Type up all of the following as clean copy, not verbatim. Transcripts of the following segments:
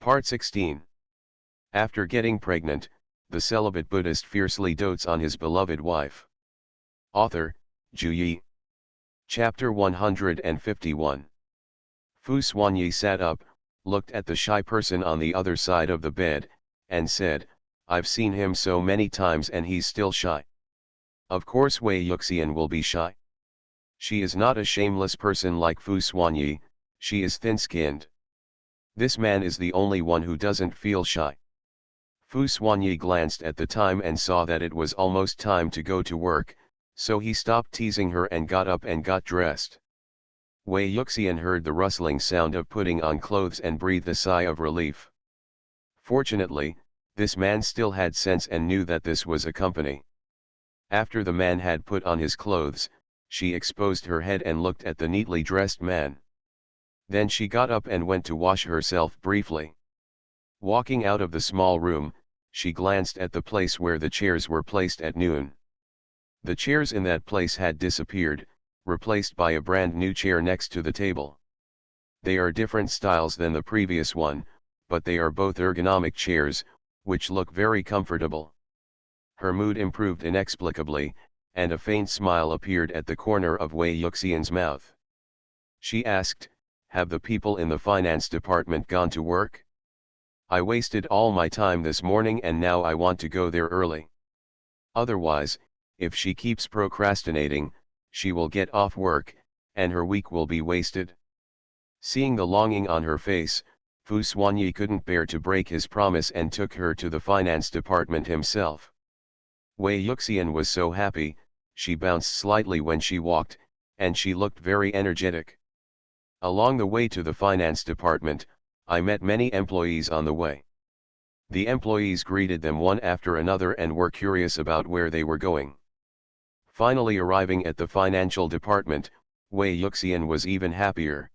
Part 16. After getting pregnant, the celibate Buddhist fiercely dotes on his beloved wife. Author, Ju Yi. Chapter 151. Fu Xuanyi sat up, looked at the shy person on the other side of the bed, and said, "I've seen him so many times and he's still shy. Of course Wei Yuxian will be shy. She is not a shameless person like Fu Xuanyi, she is thin-skinned. This man is the only one who doesn't feel shy." Fu Xuanyi glanced at the time and saw that it was almost time to go to work, so he stopped teasing her and got up and got dressed. Wei Yuxian heard the rustling sound of putting on clothes and breathed a sigh of relief. Fortunately, this man still had sense and knew that this was a company. After the man had put on his clothes, she exposed her head and looked at the neatly dressed man. Then she got up and went to wash herself briefly. Walking out of the small room, she glanced at the place where the chairs were placed at noon. The chairs in that place had disappeared, replaced by a brand new chair next to the table. They are different styles than the previous one, but they are both ergonomic chairs, which look very comfortable. Her mood improved inexplicably, and a faint smile appeared at the corner of Wei Yuxian's mouth. She asked, "Have the people in the finance department gone to work? I wasted all my time this morning and now I want to go there early. Otherwise, if she keeps procrastinating, she will get off work, and her week will be wasted." Seeing the longing on her face, Fu Xuanyi couldn't bear to break his promise and took her to the finance department himself. Wei Yuxian was so happy, she bounced slightly when she walked, and she looked very energetic. Along the way to the finance department, I met many employees on the way. The employees greeted them one after another and were curious about where they were going. Finally arriving at the financial department, Wei Yuxian was even happier.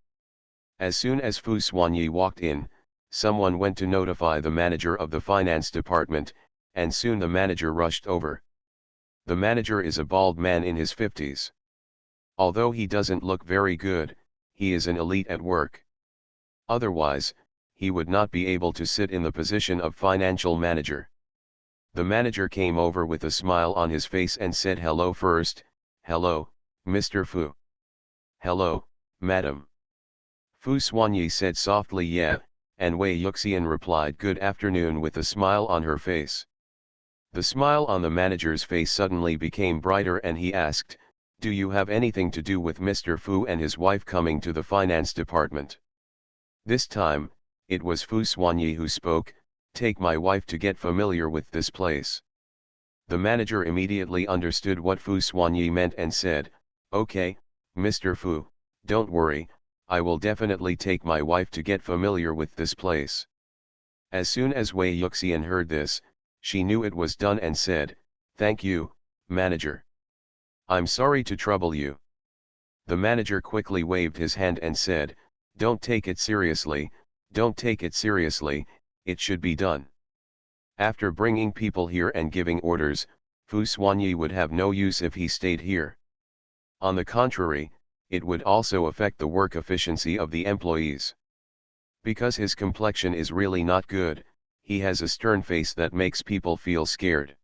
As soon as Fu Xuanyi walked in, someone went to notify the manager of the finance department, and soon the manager rushed over. The manager is a bald man in his 50s. Although he doesn't look very good, he is an elite at work. Otherwise, he would not be able to sit in the position of financial manager. The manager came over with a smile on his face and said hello first. "Hello, Mr. Fu." "Hello, madam." Fu Xuanyi said softly "Yeah," and Wei Yuxian replied "Good afternoon" with a smile on her face. The smile on the manager's face suddenly became brighter and he asked, "Do you have anything to do with Mr. Fu and his wife coming to the finance department?" This time, it was Fu Xuanyi who spoke, "Take my wife to get familiar with this place." The manager immediately understood what Fu Xuanyi meant and said, "Okay, Mr. Fu, don't worry, I will definitely take my wife to get familiar with this place." As soon as Wei Yuxian heard this, she knew it was done and said, "Thank you, manager. I'm sorry to trouble you." The manager quickly waved his hand and said, "Don't take it seriously, don't take it seriously, it should be done." After bringing people here and giving orders, Fu Xuanyi would have no use if he stayed here. On the contrary, it would also affect the work efficiency of the employees. Because his complexion is really not good, he has a stern face that makes people feel scared.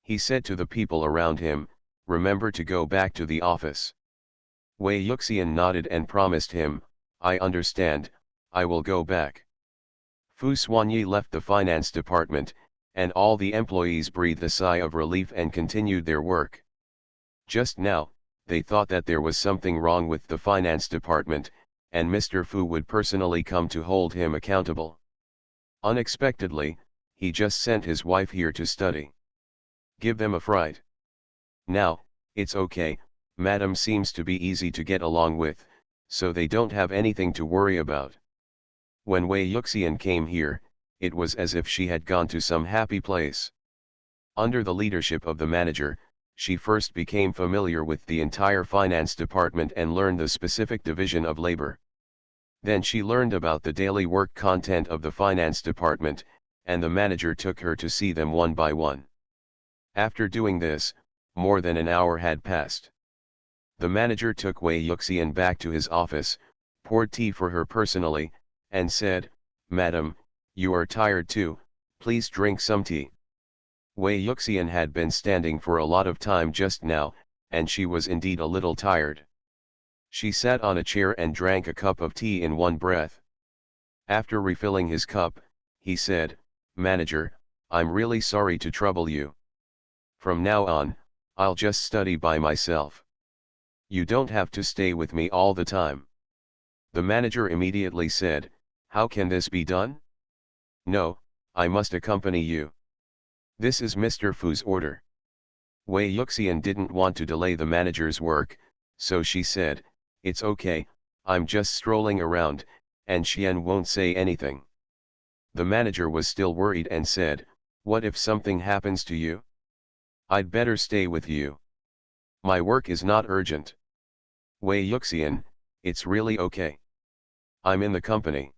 He said to the people around him, "Remember to go back to the office." Wei Yuxian nodded and promised him, "I understand, I will go back." Fu Xuanyi left the finance department, and all the employees breathed a sigh of relief and continued their work. Just now, they thought that there was something wrong with the finance department, and Mr. Fu would personally come to hold him accountable. Unexpectedly, he just sent his wife here to study. Give them a fright. Now, it's okay, madam seems to be easy to get along with, so they don't have anything to worry about. When Wei Yuxian came here, it was as if she had gone to some happy place. Under the leadership of the manager, she first became familiar with the entire finance department and learned the specific division of labor. Then she learned about the daily work content of the finance department, and the manager took her to see them one by one. After doing this, more than an hour had passed. The manager took Wei Yuxian back to his office, poured tea for her personally, and said, "Madam, You are tired too, please drink some tea. Wei Yuxian had been standing for a lot of time just now, and she was indeed a little tired. She sat on a chair and drank a cup of tea in one breath. After refilling his cup, he said, "Manager, I'm really sorry to trouble you. From now on, I'll just study by myself. You don't have to stay with me all the time." The manager immediately said, "How can this be done?" "No, I must accompany you. This is Mr. Fu's order." Wei Yuxian didn't want to delay the manager's work, so she said, "It's okay, I'm just strolling around, and Xian won't say anything." The manager was still worried and said, "What if something happens to you? I'd better stay with you. My work is not urgent." "Wei Yuxian, it's really okay. I'm in the company.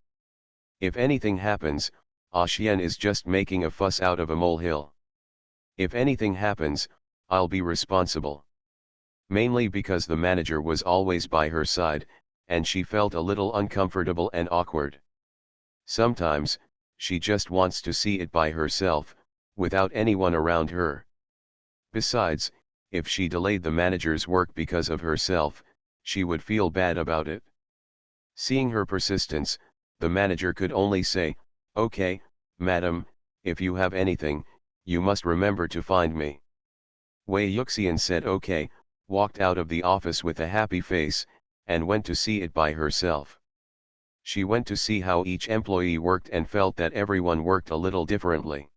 If anything happens, Xian is just making a fuss out of a molehill. If anything happens, I'll be responsible." Mainly because the manager was always by her side, and she felt a little uncomfortable and awkward. Sometimes, she just wants to see it by herself, without anyone around her. Besides, if she delayed the manager's work because of herself, she would feel bad about it. Seeing her persistence, the manager could only say, "Okay, madam, if you have anything, you must remember to find me." Wei Yuxian said okay, walked out of the office with a happy face, and went to see it by herself. She went to see how each employee worked and felt that everyone worked a little differently.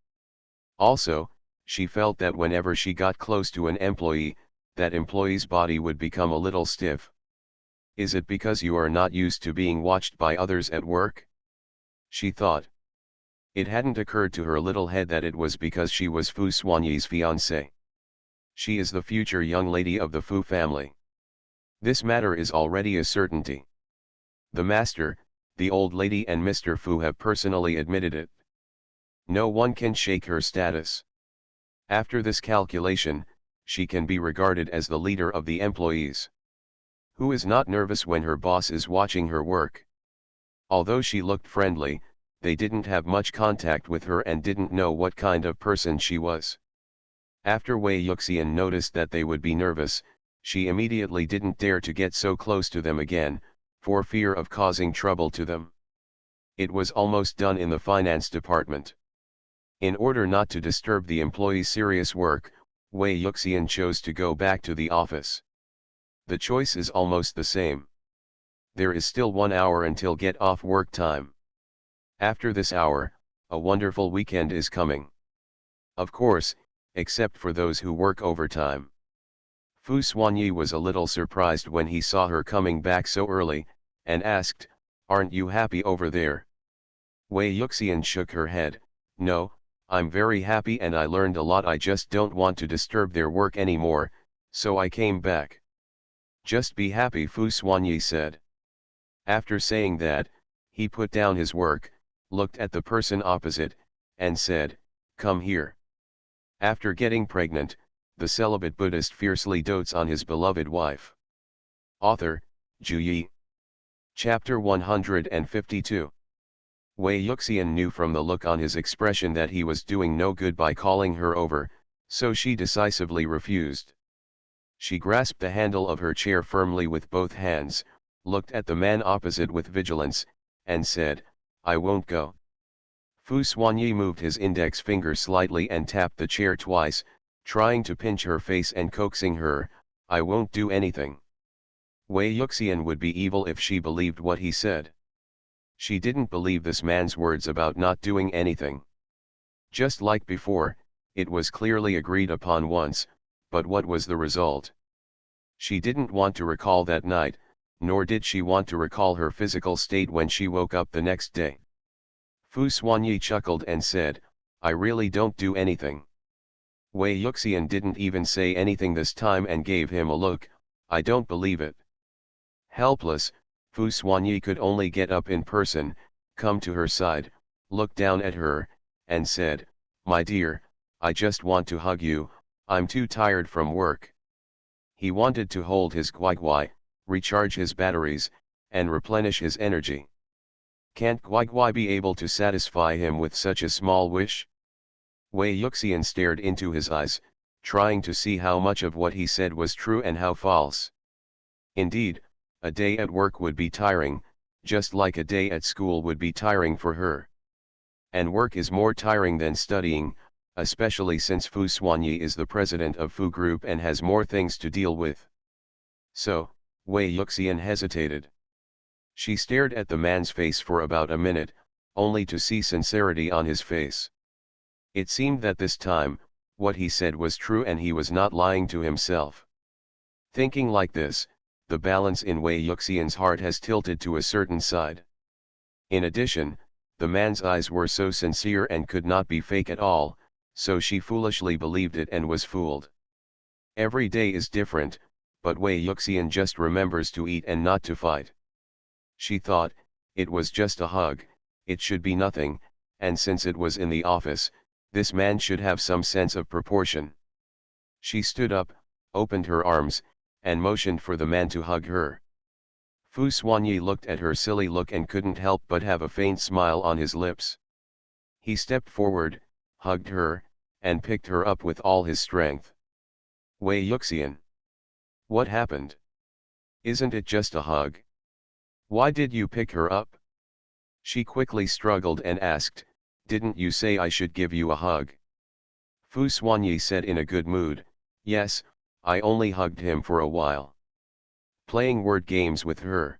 Also, she felt that whenever she got close to an employee, that employee's body would become a little stiff. "Is it because you are not used to being watched by others at work?" she thought. It hadn't occurred to her little head that it was because she was Fu Xuanyi's fiancée. She is the future young lady of the Fu family. This matter is already a certainty. The master, the old lady and Mr. Fu have personally admitted it. No one can shake her status. After this calculation, she can be regarded as the leader of the employees. Who is not nervous when her boss is watching her work? Although she looked friendly, they didn't have much contact with her and didn't know what kind of person she was. After Wei Yuxian noticed that they would be nervous, she immediately didn't dare to get so close to them again, for fear of causing trouble to them. It was almost done in the finance department. In order not to disturb the employees' serious work, Wei Yuxian chose to go back to the office. The choice is almost the same. There is still 1 hour until get-off work time. After this hour, a wonderful weekend is coming. Of course, except for those who work overtime. Fu Xuanyi was a little surprised when he saw her coming back so early, and asked, "Aren't you happy over there?" Wei Yuxian shook her head, "No, I'm very happy and I learned a lot. I just don't want to disturb their work anymore, so I came back." "Just be happy," Fu Xuanyi said. After saying that, he put down his work, looked at the person opposite, and said, "Come here." After getting pregnant, the celibate Buddhist fiercely dotes on his beloved wife. Author, Ju Yi. Chapter 152. Wei Yuxian knew from the look on his expression that he was doing no good by calling her over, so she decisively refused. She grasped the handle of her chair firmly with both hands, looked at the man opposite with vigilance, and said, "I won't go." Fu Xuanyi moved his index finger slightly and tapped the chair twice, trying to pinch her face and coaxing her, "I won't do anything." Wei Yuxian would be evil if she believed what he said. She didn't believe this man's words about not doing anything. Just like before, it was clearly agreed upon once, but what was the result? She didn't want to recall that night, nor did she want to recall her physical state when she woke up the next day. Fu Xuanyi chuckled and said, "I really don't do anything." Wei Yuxian didn't even say anything this time and gave him a look, "I don't believe it." Helpless, Fu Xuanyi could only get up in person, come to her side, look down at her, and said, "My dear, I just want to hug you, I'm too tired from work." He wanted to hold his guai, recharge his batteries, and replenish his energy. Can't Guai Guai be able to satisfy him with such a small wish? Wei Yuxian stared into his eyes, trying to see how much of what he said was true and how false. Indeed, a day at work would be tiring, just like a day at school would be tiring for her. And work is more tiring than studying, especially since Fu Xuanyi is the president of Fu Group and has more things to deal with. So, Wei Yuxian hesitated. She stared at the man's face for about a minute, only to see sincerity on his face. It seemed that this time, what he said was true and he was not lying to himself. Thinking like this, the balance in Wei Yuxian's heart has tilted to a certain side. In addition, the man's eyes were so sincere and could not be fake at all, so she foolishly believed it and was fooled. Every day is different, but Wei Yuxian just remembers to eat and not to fight. She thought, it was just a hug, it should be nothing, and since it was in the office, this man should have some sense of proportion. She stood up, opened her arms, and motioned for the man to hug her. Fu Xuanyi looked at her silly look and couldn't help but have a faint smile on his lips. He stepped forward, hugged her, and picked her up with all his strength. Wei Yuxian. What happened? Isn't it just a hug? Why did you pick her up? She quickly struggled and asked, didn't you say I should give you a hug? Fu Xuanyi said in a good mood, yes, I only hugged him for a while. Playing word games with her.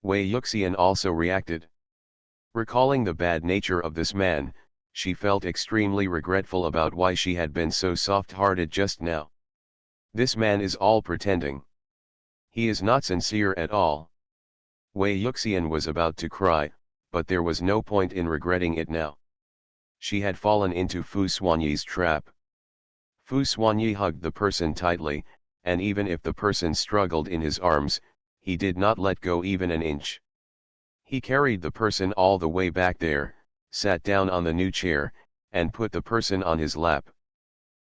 Wei Yuxian also reacted. Recalling the bad nature of this man, she felt extremely regretful about why she had been so soft-hearted just now. This man is all pretending. He is not sincere at all. Wei Yuxian was about to cry, but there was no point in regretting it now. She had fallen into Fu Xuanyi's trap. Fu Xuanyi hugged the person tightly, and even if the person struggled in his arms, he did not let go even an inch. He carried the person all the way back there, sat down on the new chair, and put the person on his lap.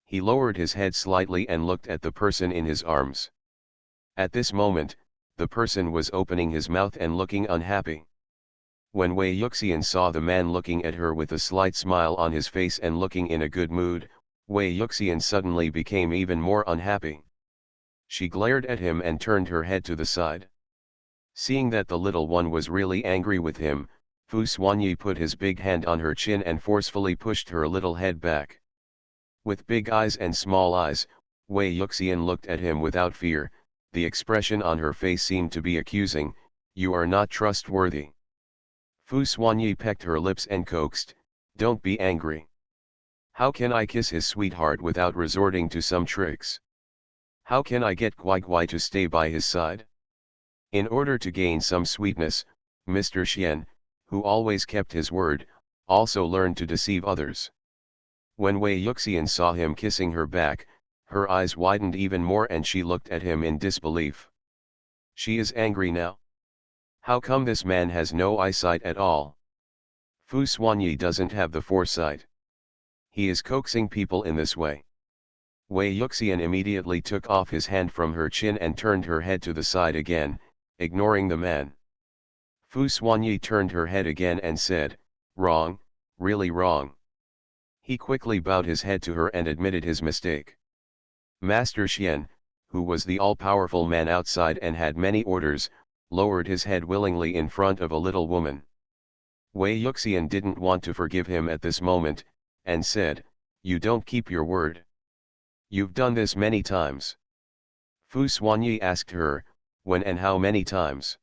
He lowered his head slightly and looked at the person in his arms. At this moment, the person was opening his mouth and looking unhappy. When Wei Yuxian saw the man looking at her with a slight smile on his face and looking in a good mood, Wei Yuxian suddenly became even more unhappy. She glared at him and turned her head to the side. Seeing that the little one was really angry with him, Fu Xuanyi put his big hand on her chin and forcefully pushed her little head back. With big eyes and small eyes, Wei Yuxian looked at him without fear. The expression on her face seemed to be accusing, you are not trustworthy. Fu Xuanyi pecked her lips and coaxed, don't be angry. How can I kiss his sweetheart without resorting to some tricks? How can I get Guai Guai to stay by his side? In order to gain some sweetness, Mr. Xian, who always kept his word, also learned to deceive others. When Wei Yuxian saw him kissing her back, her eyes widened even more and she looked at him in disbelief. She is angry now. How come this man has no eyesight at all? Fu Xuanyi doesn't have the foresight. He is coaxing people in this way. Wei Yuxian immediately took off his hand from her chin and turned her head to the side again, ignoring the man. Fu Xuanyi turned her head again and said, wrong, really wrong. He quickly bowed his head to her and admitted his mistake. Master Xian, who was the all-powerful man outside and had many orders, lowered his head willingly in front of a little woman. Wei Yuxian didn't want to forgive him at this moment, and said, you don't keep your word. You've done this many times. Fu Xuanyi asked her, when and how many times?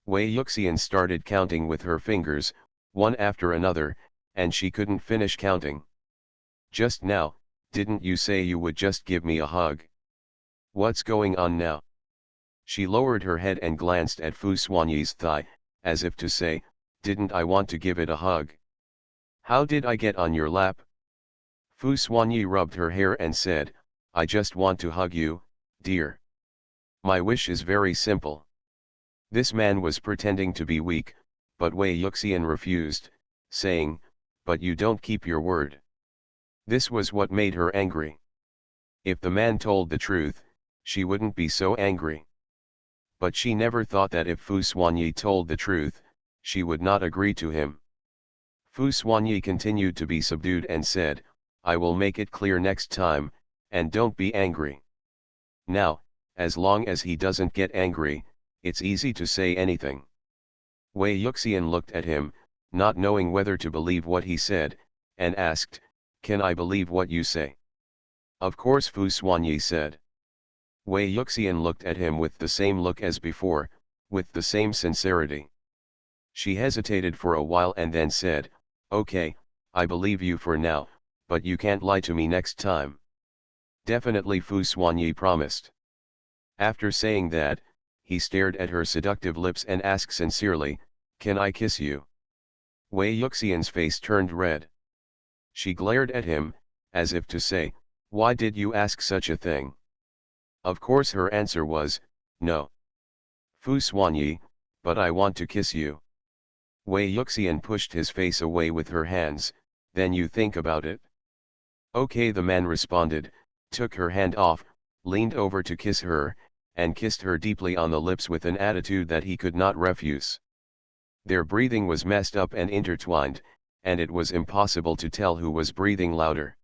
Wei Yuxian started counting with her fingers, one after another, and she couldn't finish counting. Just now, didn't you say you would just give me a hug? What's going on now? She lowered her head and glanced at Fu Xuanyi's thigh, as if to say, didn't I want to give it a hug? How did I get on your lap? Fu Xuanyi rubbed her hair and said, I just want to hug you, dear. My wish is very simple. This man was pretending to be weak, but Wei Yuxian refused, saying, but you don't keep your word. This was what made her angry. If the man told the truth, she wouldn't be so angry. But she never thought that if Fu Xuanyi told the truth, she would not agree to him. Fu Xuanyi continued to be subdued and said, I will make it clear next time, and don't be angry. Now, as long as he doesn't get angry, it's easy to say anything. Wei Yuxian looked at him, not knowing whether to believe what he said, and asked, Can I believe what you say? Of course, Fu Xuanyi said. Wei Yuxian looked at him with the same look as before, with the same sincerity. She hesitated for a while and then said, Okay, I believe you for now, but you can't lie to me next time. Definitely, Fu Xuanyi promised. After saying that, he stared at her seductive lips and asked sincerely, Can I kiss you? Wei Yuxian's face turned red. She glared at him, as if to say, Why did you ask such a thing? Of course her answer was, No. Fu Xuanyi, but I want to kiss you. Wei Yuxian pushed his face away with her hands, Then you think about it. Okay, the man responded, took her hand off, leaned over to kiss her, and kissed her deeply on the lips with an attitude that he could not refuse. Their breathing was messed up and intertwined, and it was impossible to tell who was breathing louder.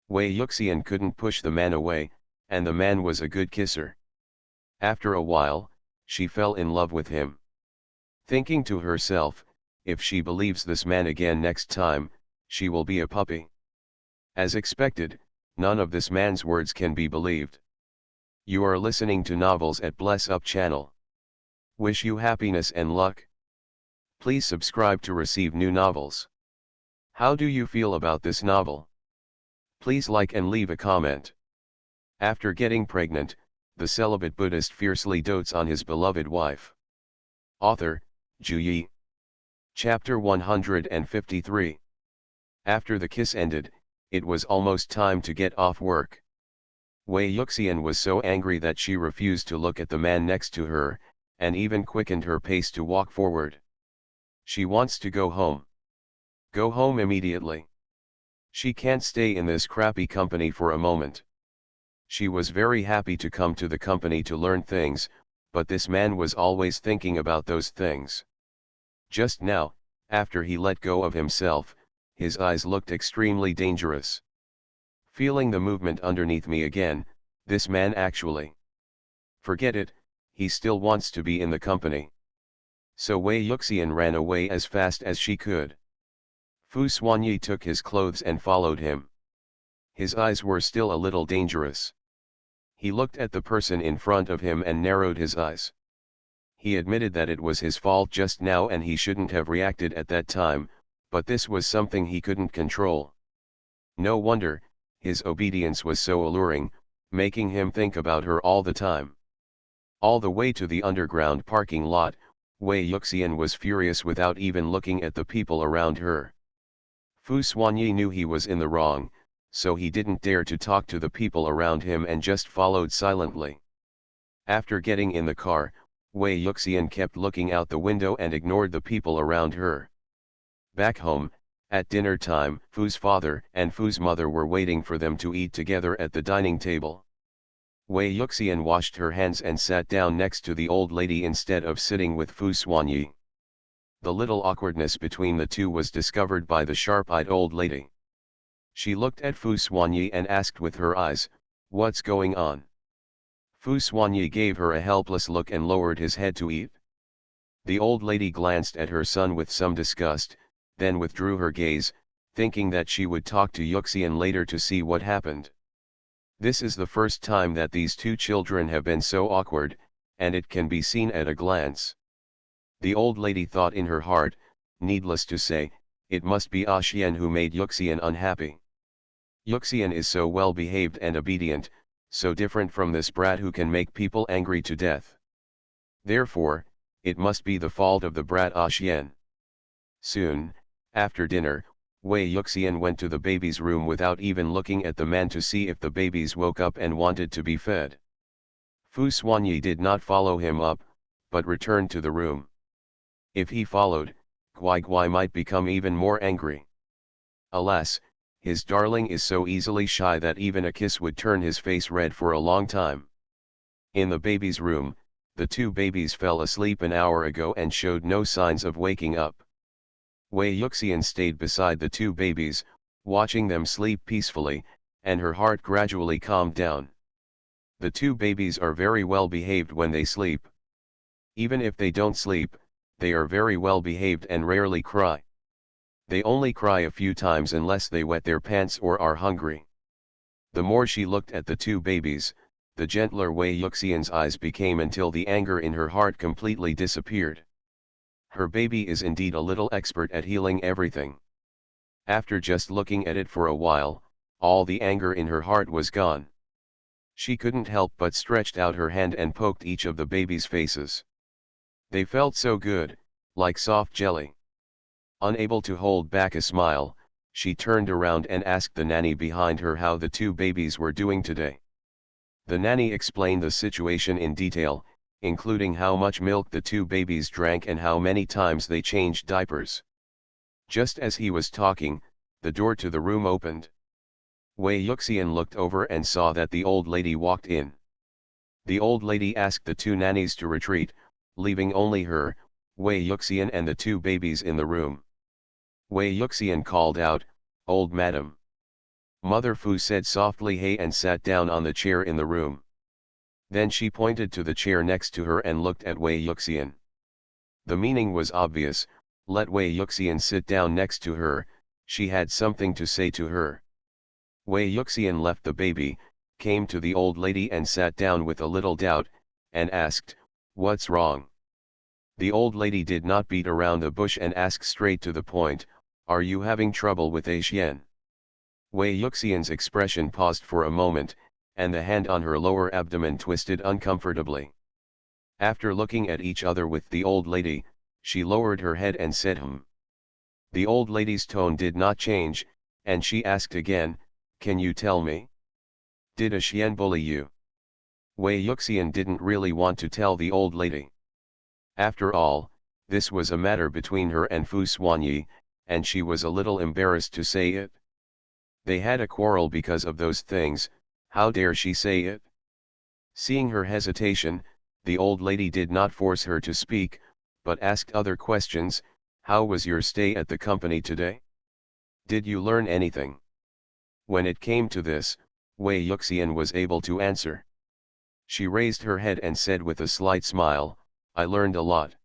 Wei Yuxian couldn't push the man away, and the man was a good kisser. After a while, she fell in love with him. Thinking to herself, if she believes this man again next time, she will be a puppy. As expected, none of this man's words can be believed. You are listening to Novels at Bless Up channel. Wish you happiness and luck. Please subscribe to receive new novels. How do you feel about this novel? Please like and leave a comment. After getting pregnant, the celibate Buddhist fiercely dotes on his beloved wife. Author, Ju Yi. Chapter 153. After the kiss ended, it was almost time to get off work. Wei Yuxian was so angry that she refused to look at the man next to her, and even quickened her pace to walk forward. She wants to go home. Go home immediately. She can't stay in this crappy company for a moment. She was very happy to come to the company to learn things, but this man was always thinking about those things. Just now, after he let go of himself, his eyes looked extremely dangerous. Feeling the movement underneath me again, this man actually. Forget it, he still wants to be in the company. So Wei Yuxian ran away as fast as she could. Fu Xuanyi took his clothes and followed him. His eyes were still a little dangerous. He looked at the person in front of him and narrowed his eyes. He admitted that it was his fault just now and he shouldn't have reacted at that time, but this was something he couldn't control. No wonder, his obedience was so alluring, making him think about her all the time. All the way to the underground parking lot, Wei Yuxian was furious without even looking at the people around her. Fu Xuanyi knew he was in the wrong, so he didn't dare to talk to the people around him and just followed silently. After getting in the car, Wei Yuxian kept looking out the window and ignored the people around her. Back home, at dinner time, Fu's father and Fu's mother were waiting for them to eat together at the dining table. Wei Yuxian washed her hands and sat down next to the old lady instead of sitting with Fu Xuanyi. The little awkwardness between the two was discovered by the sharp-eyed old lady. She looked at Fu Xuanyi and asked with her eyes, "What's going on?" Fu Xuanyi gave her a helpless look and lowered his head to eat. The old lady glanced at her son with some disgust, then withdrew her gaze, thinking that she would talk to Yuxian later to see what happened. This is the first time that these two children have been so awkward, and it can be seen at a glance. The old lady thought in her heart, needless to say, it must be Xian who made Yuxian unhappy. Yuxian is so well behaved and obedient, so different from this brat who can make people angry to death. Therefore, it must be the fault of the brat Xian. Soon, after dinner, Wei Yuxian went to the baby's room without even looking at the man to see if the babies woke up and wanted to be fed. Fu Xuanyi did not follow him up, but returned to the room. If he followed, Guai Guai might become even more angry. Alas, his darling is so easily shy that even a kiss would turn his face red for a long time. In the baby's room, The two babies fell asleep an hour ago and showed no signs of waking up. Wei Yuxian stayed beside the two babies, watching them sleep peacefully, and her heart gradually calmed down. The two babies are very well behaved when they sleep. Even if they don't sleep, they are very well behaved and rarely cry. They only cry a few times unless they wet their pants or are hungry. The more she looked at the two babies, the gentler Wei Yuxian's eyes became until the anger in her heart completely disappeared. Her baby is indeed a little expert at healing everything. After just looking at it for a while, all the anger in her heart was gone. She couldn't help but stretched out her hand and poked each of the babies' faces. They felt so good, like soft jelly. Unable to hold back a smile, she turned around and asked the nanny behind her how the two babies were doing today. The nanny explained the situation in detail, including how much milk the two babies drank and how many times they changed diapers. Just as he was talking, the door to the room opened. Wei Yuxian looked over and saw that the old lady walked in. The old lady asked the two nannies to retreat, leaving only her, Wei Yuxian and the two babies in the room. Wei Yuxian called out, "Old madam." Mother Fu said softly hey and sat down on the chair in the room. Then she pointed to the chair next to her and looked at Wei Yuxian. The meaning was obvious, let Wei Yuxian sit down next to her, she had something to say to her. Wei Yuxian left the baby, came to the old lady and sat down with a little doubt, and asked, "What's wrong?" The old lady did not beat around the bush and asked straight to the point, "Are you having trouble with a Xian?" Wei Yuxian's expression paused for a moment, and the hand on her lower abdomen twisted uncomfortably. After looking at each other with the old lady, she lowered her head and said The old lady's tone did not change, and she asked again, "Can you tell me? Did a Xian bully you?" Wei Yuxian didn't really want to tell the old lady. After all, this was a matter between her and Fu Xuanyi, and she was a little embarrassed to say it. They had a quarrel because of those things, how dare she say it? Seeing her hesitation, the old lady did not force her to speak, but asked other questions. How was your stay at the company today? Did you learn anything? When it came to this, Wei Yuxian was able to answer. She raised her head and said with a slight smile, "I learned a lot."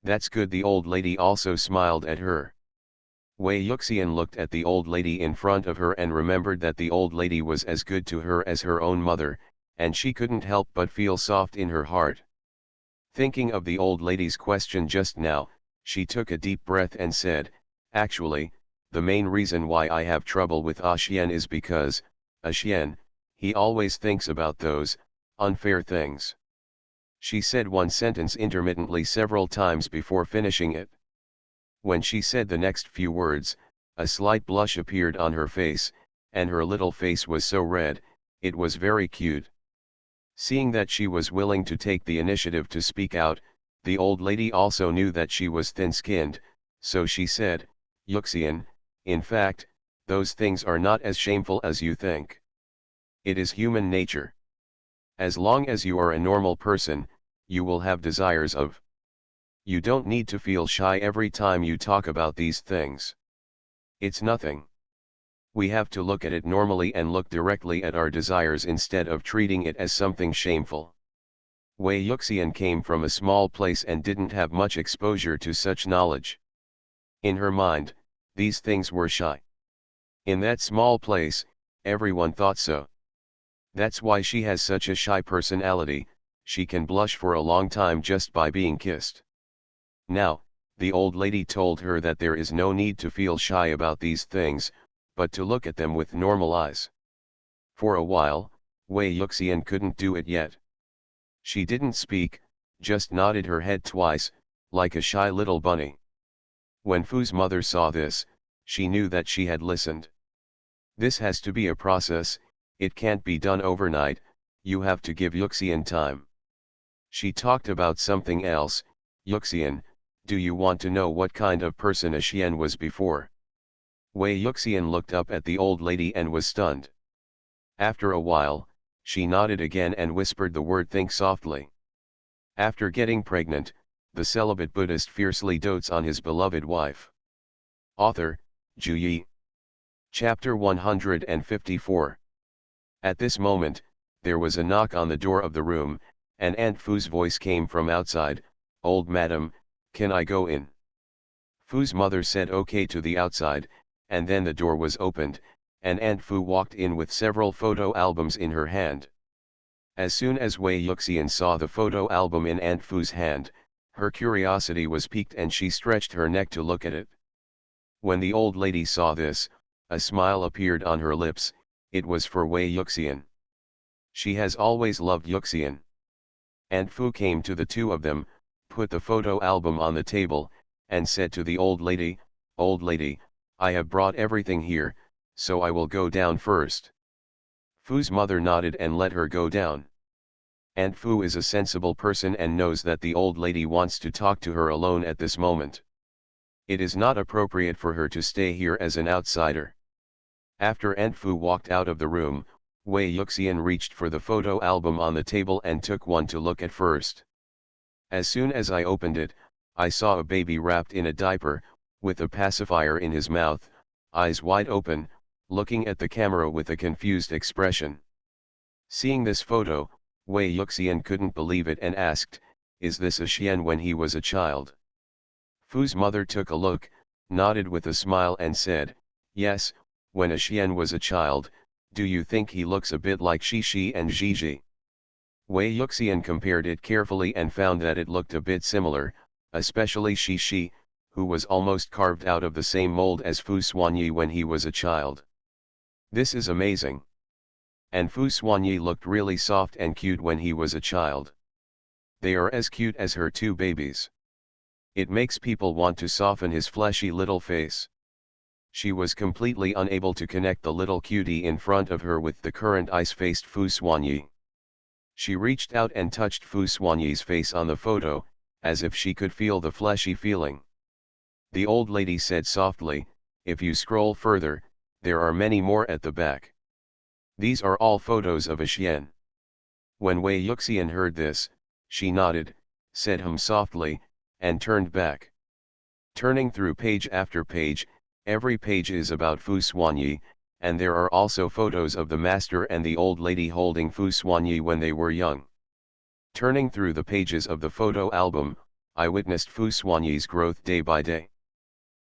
"That's good." The old lady also smiled at her. Wei Yuxian looked at the old lady in front of her and remembered that the old lady was as good to her as her own mother, and she couldn't help but feel soft in her heart. Thinking of the old lady's question just now, she took a deep breath and said, "Actually, the main reason why I have trouble with A Xian is because, A Xian, he always thinks about those unfair things." She said one sentence intermittently several times before finishing it. When she said the next few words, a slight blush appeared on her face, and her little face was so red, it was very cute. Seeing that she was willing to take the initiative to speak out, the old lady also knew that she was thin-skinned, so she said, "Yuxian, in fact, those things are not as shameful as you think. It is human nature. As long as you are a normal person, you will have desires of. You don't need to feel shy every time you talk about these things. It's nothing. We have to look at it normally and look directly at our desires instead of treating it as something shameful." Wei Yuxian came from a small place and didn't have much exposure to such knowledge. In her mind, these things were shy. In that small place, everyone thought so. That's why she has such a shy personality. She can blush for a long time just by being kissed. Now, the old lady told her that there is no need to feel shy about these things, but to look at them with normal eyes. For a while, Wei Yuxian couldn't do it yet. She didn't speak, just nodded her head twice, like a shy little bunny. When Fu's mother saw this, she knew that she had listened. This has to be a process, it can't be done overnight, you have to give Yuxian time. She talked about something else. "Yuxian, do you want to know what kind of person a Xian was before?" Wei Yuxian looked up at the old lady and was stunned. After a while, she nodded again and whispered the word "think" softly. After getting pregnant, the celibate Buddhist fiercely dotes on his beloved wife. Author, Ju Yi. Chapter 154. At this moment, there was a knock on the door of the room, and Aunt Fu's voice came from outside. "Old madam, can I go in?" Fu's mother said okay to the outside, and then the door was opened, and Aunt Fu walked in with several photo albums in her hand. As soon as Wei Yuxian saw the photo album in Aunt Fu's hand, her curiosity was piqued and she stretched her neck to look at it. When the old lady saw this, a smile appeared on her lips. It was for Wei Yuxian. She has always loved Yuxian. Aunt Fu came to the two of them, put the photo album on the table, and said to the old lady, "Old lady, I have brought everything here, so I will go down first." Fu's mother nodded and let her go down. Aunt Fu is a sensible person and knows that the old lady wants to talk to her alone at this moment. It is not appropriate for her to stay here as an outsider. After Aunt Fu walked out of the room, Wei Yuxian reached for the photo album on the table and took one to look at first. As soon as I opened it, I saw a baby wrapped in a diaper, with a pacifier in his mouth, eyes wide open, looking at the camera with a confused expression. Seeing this photo, Wei Yuxian couldn't believe it and asked, "Is this a Xian when he was a child?" Fu's mother took a look, nodded with a smile and said, "Yes, when a Xian was a child. Do you think he looks a bit like Shi and Zhizhi?" Wei Yuxian compared it carefully and found that it looked a bit similar, especially Shi, who was almost carved out of the same mold as Fu Xuanyi when he was a child. "This is amazing. And Fu Xuanyi looked really soft and cute when he was a child. They are as cute as her two babies. It makes people want to soften his fleshy little face." She was completely unable to connect the little cutie in front of her with the current ice-faced Fu Xuanyi. She reached out and touched Fu Xuanyi's face on the photo, as if she could feel the fleshy feeling. The old lady said softly, "If you scroll further, there are many more at the back. These are all photos of a Xian." When Wei Yuxian heard this, she nodded, said softly, and turned back. Turning through page after page, every page is about Fu Xuanyi, and there are also photos of the master and the old lady holding Fu Xuanyi when they were young. Turning through the pages of the photo album, I witnessed Fu Xuanyi's growth day by day.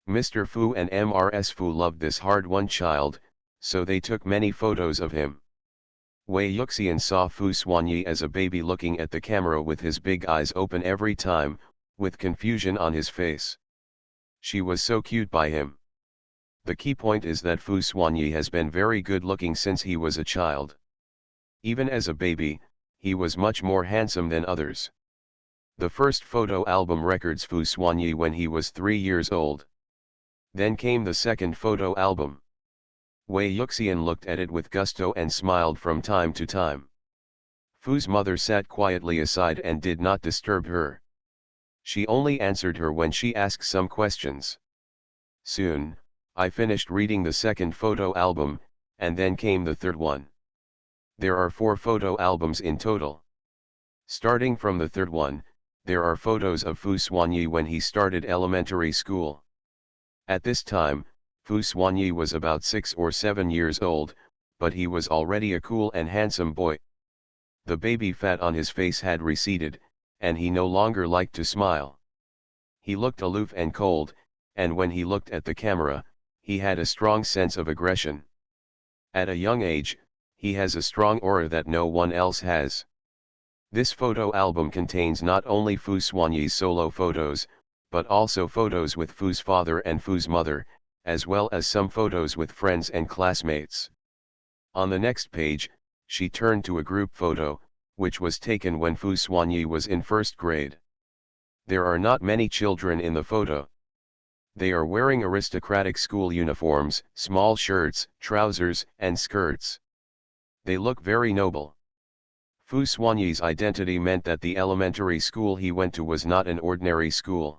Mr. Fu and Ms. Fu loved this hard-won child, so they took many photos of him. Wei Yuxian saw Fu Xuanyi as a baby looking at the camera with his big eyes open every time, with confusion on his face. She was so cute by him. The key point is that Fu Xuanyi has been very good looking since he was a child. Even as a baby, he was much more handsome than others. The first photo album records Fu Xuanyi when he was 3 years old. Then came the second photo album. Wei Yuxian looked at it with gusto and smiled from time to time. Fu's mother sat quietly aside and did not disturb her. She only answered her when she asked some questions. Soon, I finished reading the second photo album, and then came the third one. There are 4 photo albums in total. Starting from the third one, there are photos of Fu Xuanyi when he started elementary school. At this time, Fu Xuanyi was about 6 or 7 years old, but he was already a cool and handsome boy. The baby fat on his face had receded, and he no longer liked to smile. He looked aloof and cold, and when he looked at the camera, he had a strong sense of aggression. At a young age, he has a strong aura that no one else has. This photo album contains not only Fu Xuanyi's solo photos, but also photos with Fu's father and Fu's mother, as well as some photos with friends and classmates. On the next page, she turned to a group photo, which was taken when Fu Xuanyi was in first grade. There are not many children in the photo. They are wearing aristocratic school uniforms, small shirts, trousers, and skirts. They look very noble. Fu Xuanyi's identity meant that the elementary school he went to was not an ordinary school.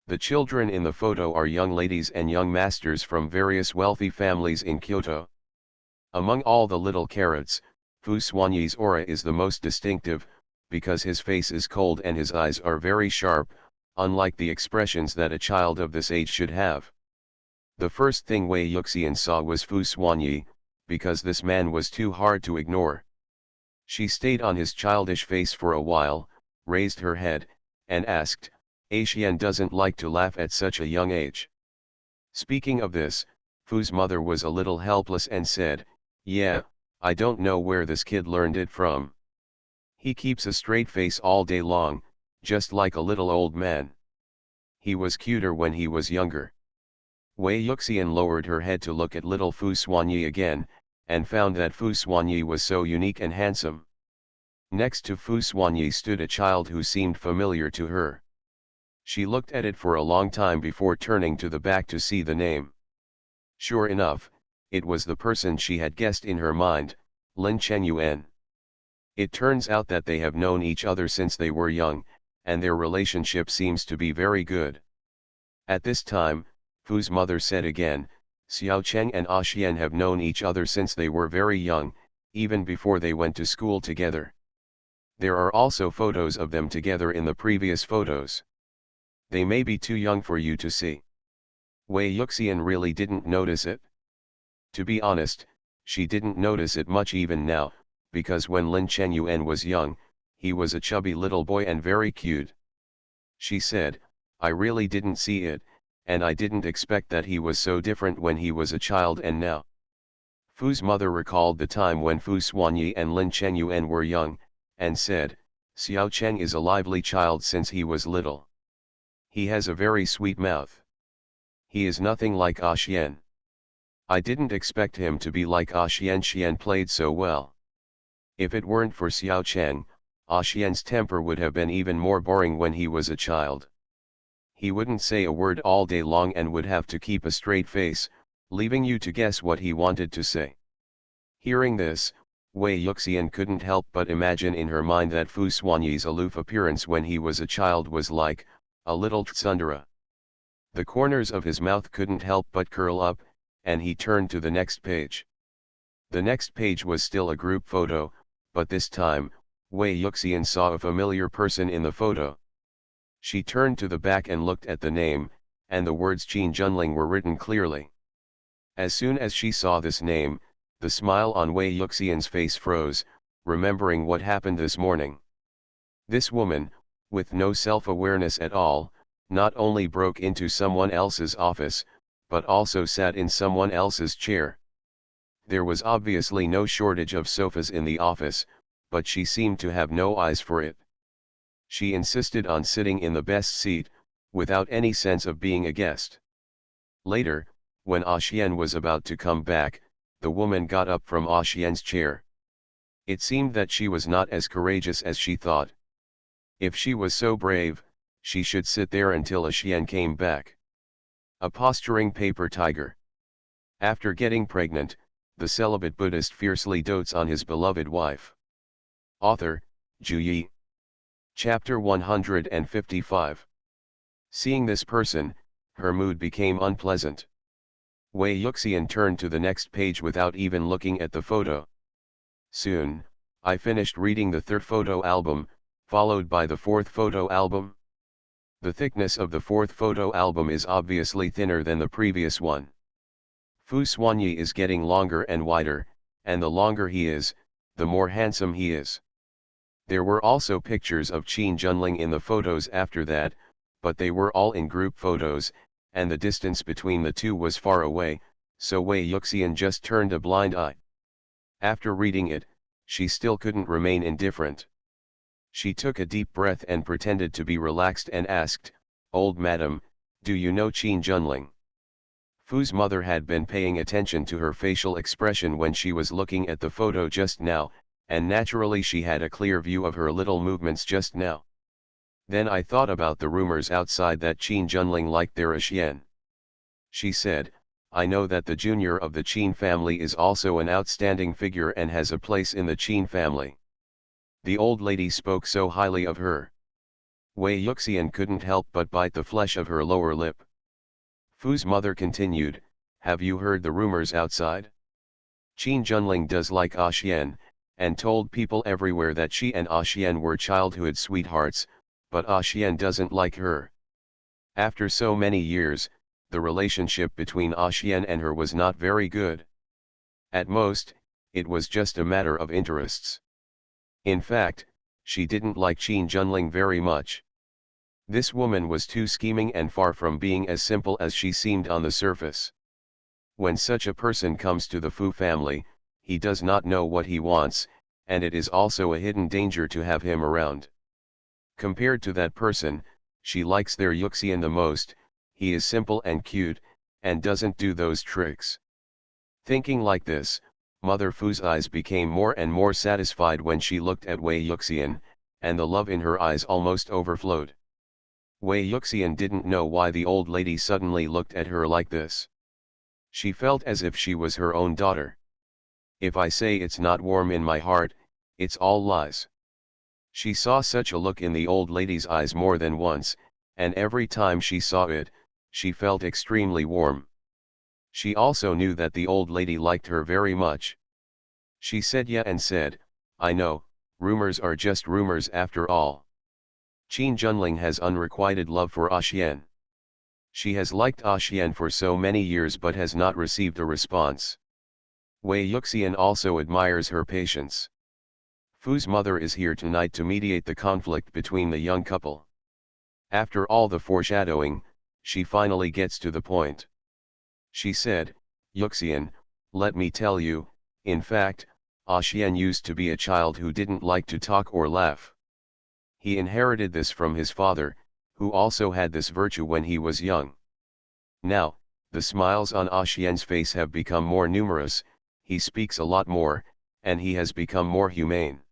The children in the photo are young ladies and young masters from various wealthy families in Kyoto. Among all the little carrots, Fu Xuanyi's aura is the most distinctive, because his face is cold and his eyes are very sharp, unlike the expressions that a child of this age should have. The first thing Wei Yuxian saw was Fu Xuanyi, because this man was too hard to ignore. She stayed on his childish face for a while, raised her head, and asked, "Xian doesn't like to laugh at such a young age." Speaking of this, Fu's mother was a little helpless and said, "Yeah, I don't know where this kid learned it from. He keeps a straight face all day long, just like a little old man. He was cuter when he was younger." Wei Yuxian lowered her head to look at little Fu Xuanyi again, and found that Fu Xuanyi was so unique and handsome. Next to Fu Xuanyi stood a child who seemed familiar to her. She looked at it for a long time before turning to the back to see the name. Sure enough, it was the person she had guessed in her mind, Lin Chenyuan. It turns out that they have known each other since they were young, and their relationship seems to be very good. At this time, Fu's mother said again, "Xiao Cheng and Xian have known each other since they were very young, even before they went to school together. There are also photos of them together in the previous photos. They may be too young for you to see." Wei Yuxian really didn't notice it. To be honest, she didn't notice it much even now, because when Lin Chenyuan was young, he was a chubby little boy and very cute. She said, "I really didn't see it, and I didn't expect that he was so different when he was a child and now." Fu's mother recalled the time when Fu Xuanyi and Lin Chenyuan were young, and said, "Xiao Cheng is a lively child since he was little. He has a very sweet mouth. He is nothing like Xian. I didn't expect him to be like Xian. Xian played so well. If it weren't for Xiao Cheng, Xian's temper would have been even more boring when he was a child. He wouldn't say a word all day long and would have to keep a straight face, leaving you to guess what he wanted to say." Hearing this, Wei Yuxian couldn't help but imagine in her mind that Fu Xuanyi's aloof appearance when he was a child was like a little tsundere. The corners of his mouth couldn't help but curl up, and he turned to the next page. The next page was still a group photo, but this time, Wei Yuxian saw a familiar person in the photo. She turned to the back and looked at the name, and the words Qin Junling were written clearly. As soon as she saw this name, the smile on Wei Yuxian's face froze, remembering what happened this morning. This woman, with no self-awareness at all, not only broke into someone else's office, but also sat in someone else's chair. There was obviously no shortage of sofas in the office, but she seemed to have no eyes for it. She insisted on sitting in the best seat, without any sense of being a guest. Later, when Xian was about to come back, the woman got up from Xian's chair. It seemed that she was not as courageous as she thought. If she was so brave, she should sit there until Xian came back. A posturing paper tiger. After getting pregnant, the celibate Buddhist fiercely dotes on his beloved wife. Author, Zhu Yi. Chapter 155. Seeing this person, her mood became unpleasant. Wei Yuxian turned to the next page without even looking at the photo. Soon, I finished reading the third photo album, followed by the fourth photo album. The thickness of the fourth photo album is obviously thinner than the previous one. Fu Xuanyi is getting longer and wider, and the longer he is, the more handsome he is. There were also pictures of Qin Junling in the photos after that, but they were all in group photos, and the distance between the two was far away, so Wei Yuxian just turned a blind eye. After reading it, she still couldn't remain indifferent. She took a deep breath and pretended to be relaxed and asked, "Old madam, do you know Qin Junling?" Fu's mother had been paying attention to her facial expression when she was looking at the photo just now, and naturally she had a clear view of her little movements just now. "Then I thought about the rumors outside that Qin Junling liked their Xian," she said. "I know that the junior of the Qin family is also an outstanding figure and has a place in the Qin family. The old lady spoke so highly of her." Wei Yuxian couldn't help but bite the flesh of her lower lip. Fu's mother continued, "Have you heard the rumors outside? Qin Junling does like Xian, and told people everywhere that she and Xian were childhood sweethearts, but Xian doesn't like her. After so many years, the relationship between Xian and her was not very good. At most, it was just a matter of interests. In fact, she didn't like Qin Junling very much. This woman was too scheming and far from being as simple as she seemed on the surface. When such a person comes to the Fu family, he does not know what he wants, and it is also a hidden danger to have him around. Compared to that person, she likes their Yuxian the most. He is simple and cute, and doesn't do those tricks. Thinking like this, Mother Fu's eyes became more and more satisfied when she looked at Wei Yuxian, and the love in her eyes almost overflowed. Wei Yuxian didn't know why the old lady suddenly looked at her like this. She felt as if she was her own daughter. If I say it's not warm in my heart, it's all lies. She saw such a look in the old lady's eyes more than once, and every time she saw it, she felt extremely warm. She also knew that the old lady liked her very much. She said yeah and said, I know, rumors are just rumors after all. Qin Junling has unrequited love for Xian. She has liked Xian for so many years but has not received a response. Wei Yuxian also admires her patience. Fu's mother is here tonight to mediate the conflict between the young couple. After all the foreshadowing, she finally gets to the point. She said, Yuxian, let me tell you, in fact, Xian used to be a child who didn't like to talk or laugh. He inherited this from his father, who also had this virtue when he was young. Now, the smiles on Xian's face have become more numerous, he speaks a lot more, and he has become more humane.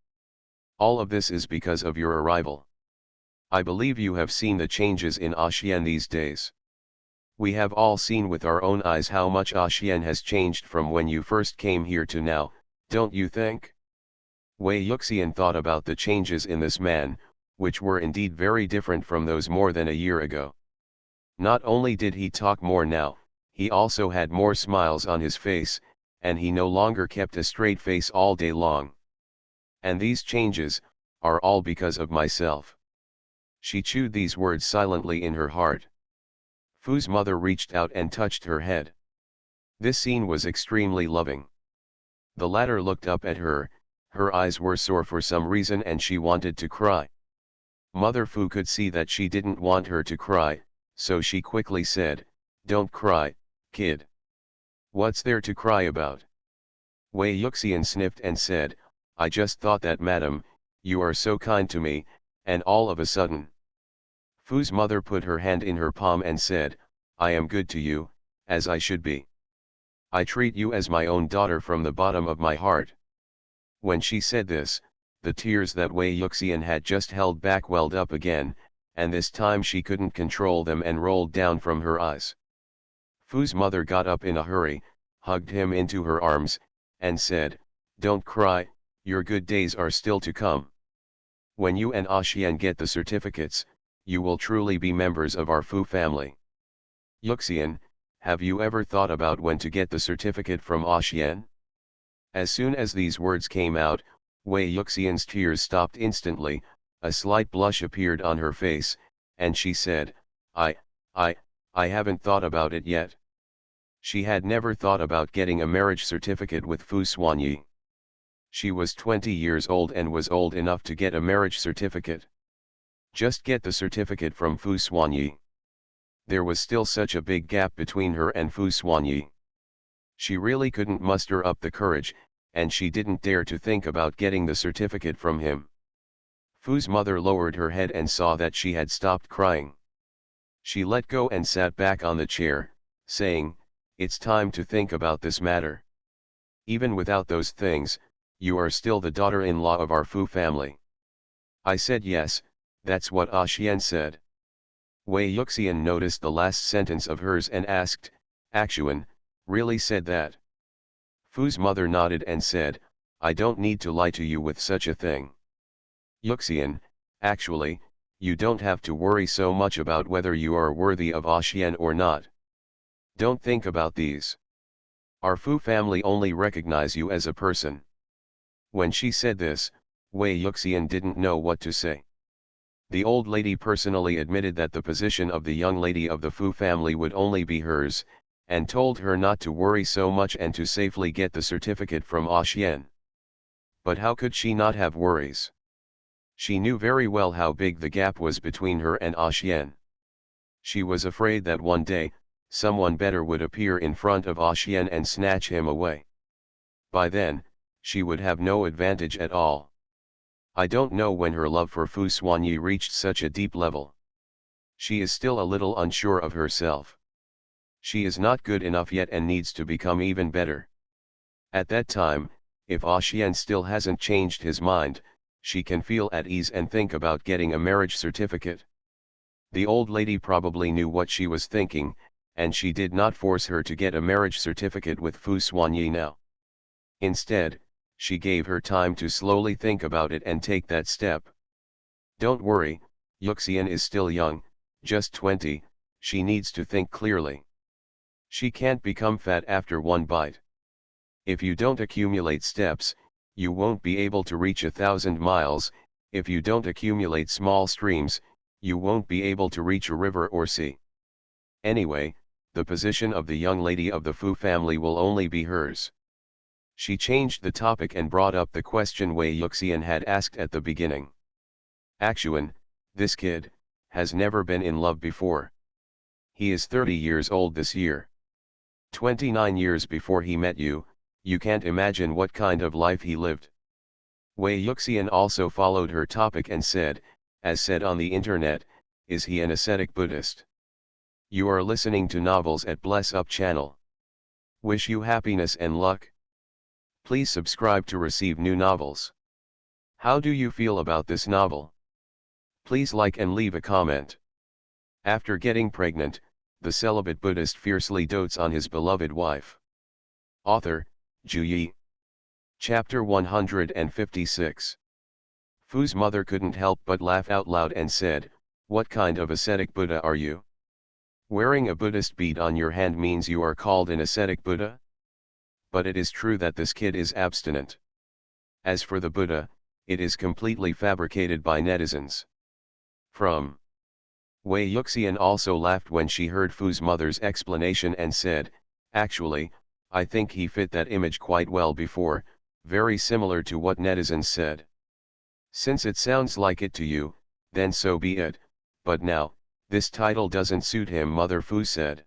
All of this is because of your arrival. I believe you have seen the changes in Xian these days. We have all seen with our own eyes how much Xian has changed from when you first came here to now, don't you think? Wei Yuxian thought about the changes in this man, which were indeed very different from those more than a year ago. Not only did he talk more now, he also had more smiles on his face, and he no longer kept a straight face all day long. And these changes are all because of myself. She chewed these words silently in her heart. Fu's mother reached out and touched her head. This scene was extremely loving. The latter looked up at her, her eyes were sore for some reason and she wanted to cry. Mother Fu could see that she didn't want her to cry, so she quickly said, Don't cry, kid. What's there to cry about? Wei Yuxian sniffed and said, I just thought that madam, you are so kind to me, and all of a sudden. Fu's mother put her hand in her palm and said, I am good to you, as I should be. I treat you as my own daughter from the bottom of my heart. When she said this, the tears that Wei Yuxian had just held back welled up again, and this time she couldn't control them and rolled down from her eyes. Fu's mother got up in a hurry, hugged him into her arms, and said, Don't cry, your good days are still to come. When you and Xian get the certificates, you will truly be members of our Fu family. Yuxian, have you ever thought about when to get the certificate from Xian? As soon as these words came out, Wei Yuxian's tears stopped instantly, a slight blush appeared on her face, and she said, I haven't thought about it yet. She had never thought about getting a marriage certificate with Fu Xuanyi. She was 20 years old and was old enough to get a marriage certificate. Just get the certificate from Fu Xuanyi. There was still such a big gap between her and Fu Xuanyi. She really couldn't muster up the courage, and she didn't dare to think about getting the certificate from him. Fu's mother lowered her head and saw that she had stopped crying. She let go and sat back on the chair, saying, It's time to think about this matter. Even without those things, you are still the daughter-in-law of our Fu family. I said yes, that's what Xian said. Wei Yuxian noticed the last sentence of hers and asked, Axuan, really said that? Fu's mother nodded and said, I don't need to lie to you with such a thing. Yuxian, actually, you don't have to worry so much about whether you are worthy of Xian or not. Don't think about these. Our Fu family only recognize you as a person. When she said this, Wei Yuxian didn't know what to say. The old lady personally admitted that the position of the young lady of the Fu family would only be hers, and told her not to worry so much and to safely get the certificate from Xian. But how could she not have worries? She knew very well how big the gap was between her and Xian. She was afraid that one day, someone better would appear in front of Xian and snatch him away. By then, she would have no advantage at all. I don't know when her love for Fu Xuanyi reached such a deep level. She is still a little unsure of herself. She is not good enough yet and needs to become even better. At that time, if Xian still hasn't changed his mind, she can feel at ease and think about getting a marriage certificate. The old lady probably knew what she was thinking, and she did not force her to get a marriage certificate with Fu Xuanyi now. Instead, she gave her time to slowly think about it and take that step. Don't worry, Yuxian is still young, just 20, she needs to think clearly. She can't become fat after one bite. If you don't accumulate steps, you won't be able to reach 1,000 miles, if you don't accumulate small streams, you won't be able to reach a river or sea. Anyway, the position of the young lady of the Fu family will only be hers. She changed the topic and brought up the question Wei Yuxian had asked at the beginning. Actuan, this kid, has never been in love before. He is 30 years old this year. 29 years before he met you, you can't imagine what kind of life he lived. Wei Yuxian also followed her topic and said, as said on the internet, is he an ascetic Buddhist? You are listening to Novels at Bless Up channel. Wish you happiness and luck. Please subscribe to receive new novels. How do you feel about this novel? Please like and leave a comment. After getting pregnant, the celibate Buddhist fiercely dotes on his beloved wife. Author, Zhu Yi. Chapter 156. Fu's mother couldn't help but laugh out loud and said, "What kind of ascetic Buddha are you? Wearing a Buddhist bead on your hand means you are called an ascetic Buddha? But it is true that this kid is abstinent. As for the Buddha, it is completely fabricated by netizens." From Wei Yuxian also laughed when she heard Fu's mother's explanation and said, "Actually, I think he fit that image quite well before, very similar to what netizens said. Since it sounds like it to you, then so be it, but now, this title doesn't suit him," Mother Fu said.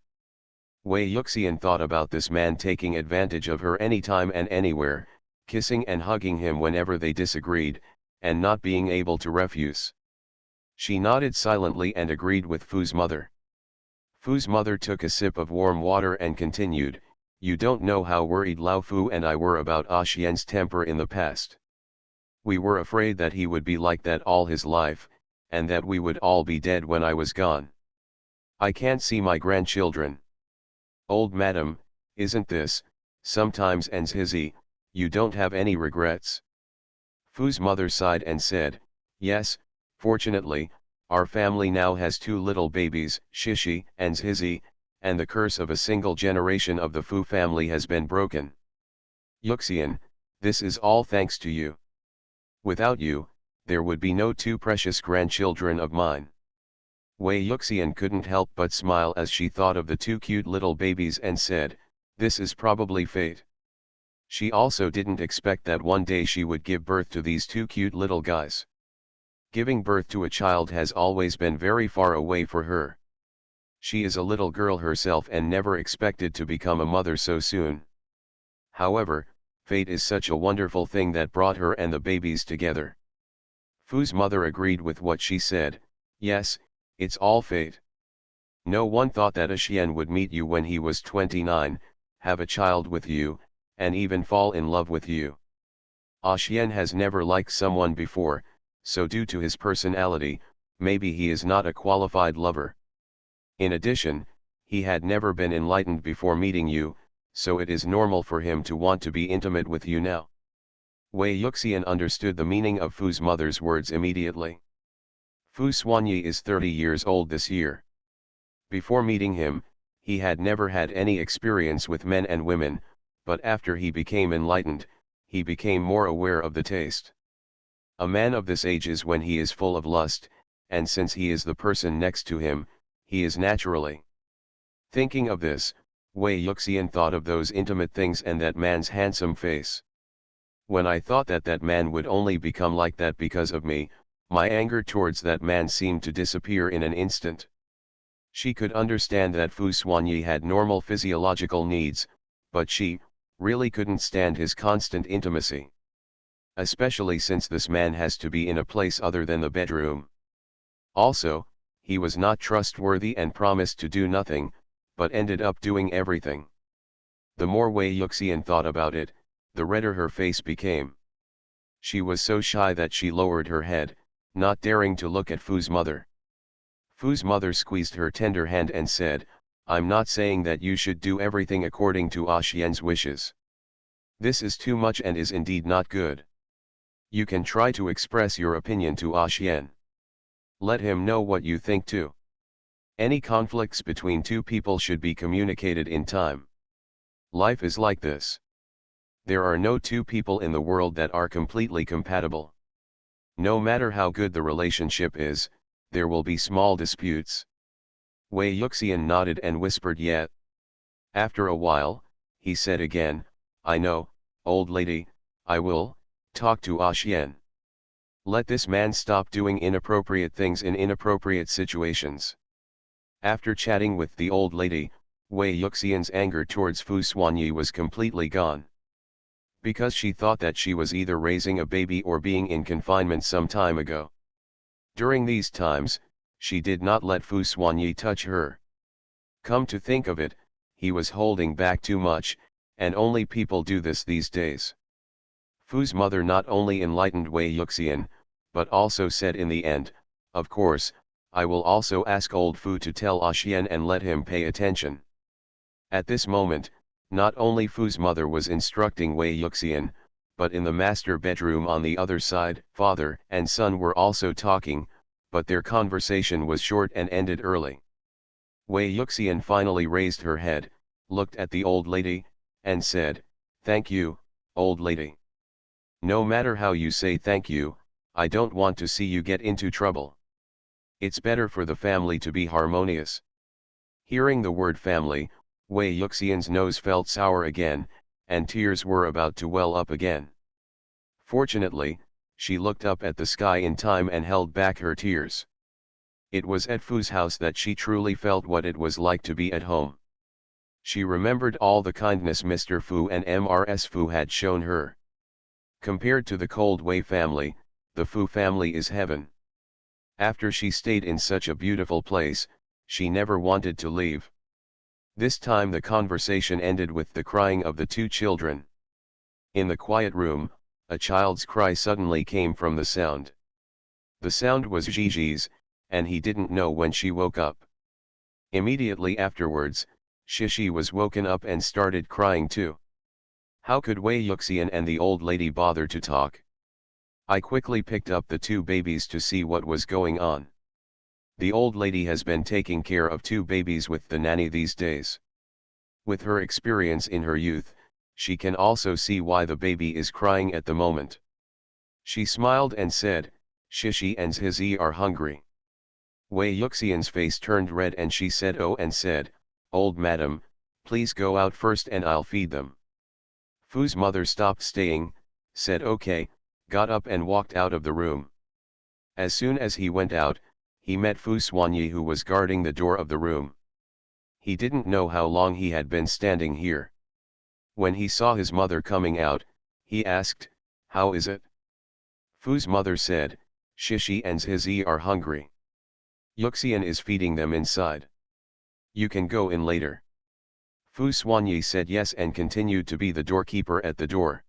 Wei Yuxian thought about this man taking advantage of her anytime and anywhere, kissing and hugging him whenever they disagreed, and not being able to refuse. She nodded silently and agreed with Fu's mother. Fu's mother took a sip of warm water and continued, "You don't know how worried Lao Fu and I were about Xian's temper in the past. We were afraid that he would be like that all his life, and that we would all be dead when I was gone. I can't see my grandchildren. Old madam, isn't this, sometimes ends hizzy, you don't have any regrets?" Fu's mother sighed and said, "Yes, fortunately, our family now has 2 little babies, Shishi and Zhizi, and the curse of a single generation of the Fu family has been broken. Yuxian, this is all thanks to you. Without you, there would be no 2 precious grandchildren of mine." Wei Yuxian couldn't help but smile as she thought of the 2 cute little babies and said, "This is probably fate." She also didn't expect that one day she would give birth to these 2 cute little guys. Giving birth to a child has always been very far away for her. She is a little girl herself and never expected to become a mother so soon. However, fate is such a wonderful thing that brought her and the babies together. Fu's mother agreed with what she said, "Yes, it's all fate. No one thought that Xian would meet you when he was 29, have a child with you, and even fall in love with you. Xian has never liked someone before, so due to his personality, maybe he is not a qualified lover. In addition, he had never been enlightened before meeting you, so it is normal for him to want to be intimate with you now." Wei Yuxian understood the meaning of Fu's mother's words immediately. Fu Xuanyi is 30 years old this year. Before meeting him, he had never had any experience with men and women, but after he became enlightened, he became more aware of the taste. A man of this age is when he is full of lust, and since he is the person next to him, he is naturally. Thinking of this, Wei Yuxian thought of those intimate things and that man's handsome face. When I thought that that man would only become like that because of me, my anger towards that man seemed to disappear in an instant. She could understand that Fu Xuanyi had normal physiological needs, but she really couldn't stand his constant intimacy. Especially since this man has to be in a place other than the bedroom. Also, he was not trustworthy and promised to do nothing, but ended up doing everything. The more Wei Yuxian thought about it, the redder her face became. She was so shy that she lowered her head, not daring to look at Fu's mother. Fu's mother squeezed her tender hand and said, "I'm not saying that you should do everything according to Xian's wishes. This is too much and is indeed not good. You can try to express your opinion to Xian. Let him know what you think too. Any conflicts between two people should be communicated in time. Life is like this. There are no two people in the world that are completely compatible. No matter how good the relationship is, there will be small disputes." Wei Yuxian nodded and whispered yet. After a while, he said again, "I know, old lady, I will talk to Xian. Let this man stop doing inappropriate things in inappropriate situations." After chatting with the old lady, Wei Yuxian's anger towards Fu Xuanyi was completely gone. Because she thought that she was either raising a baby or being in confinement some time ago. During these times, she did not let Fu Xuanyi touch her. Come to think of it, he was holding back too much, and only people do this these days. Fu's mother not only enlightened Wei Yuxian, but also said in the end, "Of course, I will also ask old Fu to tell Xian and let him pay attention." At this moment, not only Fu's mother was instructing Wei Yuxian, but in the master bedroom on the other side, father and son were also talking, but their conversation was short and ended early. Wei Yuxian finally raised her head, looked at the old lady, and said, "Thank you, old lady. No matter how you say thank you, I don't want to see you get into trouble. It's better for the family to be harmonious." Hearing the word family, Wei Yuxian's nose felt sour again, and tears were about to well up again. Fortunately, she looked up at the sky in time and held back her tears. It was at Fu's house that she truly felt what it was like to be at home. She remembered all the kindness Mr. Fu and Mrs. Fu had shown her. Compared to the cold Wei family, the Fu family is heaven. After she stayed in such a beautiful place, she never wanted to leave. This time the conversation ended with the crying of the two children. In the quiet room, a child's cry suddenly came from the sound. The sound was Gigi's, and he didn't know when she woke up. Immediately afterwards, Shishi was woken up and started crying too. How could Wei Yuxian and the old lady bother to talk? I quickly picked up the two babies to see what was going on. The old lady has been taking care of two babies with the nanny these days. With her experience in her youth, she can also see why the baby is crying at the moment. She smiled and said, "Shishi and Zizi are hungry." Wei Yuxian's face turned red and she said oh and said, "Old madam, please go out first and I'll feed them." Fu's mother stopped staying, said okay, got up and walked out of the room. As soon as he went out, he met Fu Xuanyi who was guarding the door of the room. He didn't know how long he had been standing here. When he saw his mother coming out, he asked, "How is it?" Fu's mother said, "Shishi and Zizi are hungry. Yuxian is feeding them inside. You can go in later." Fu Xuanyi said yes and continued to be the doorkeeper at the door.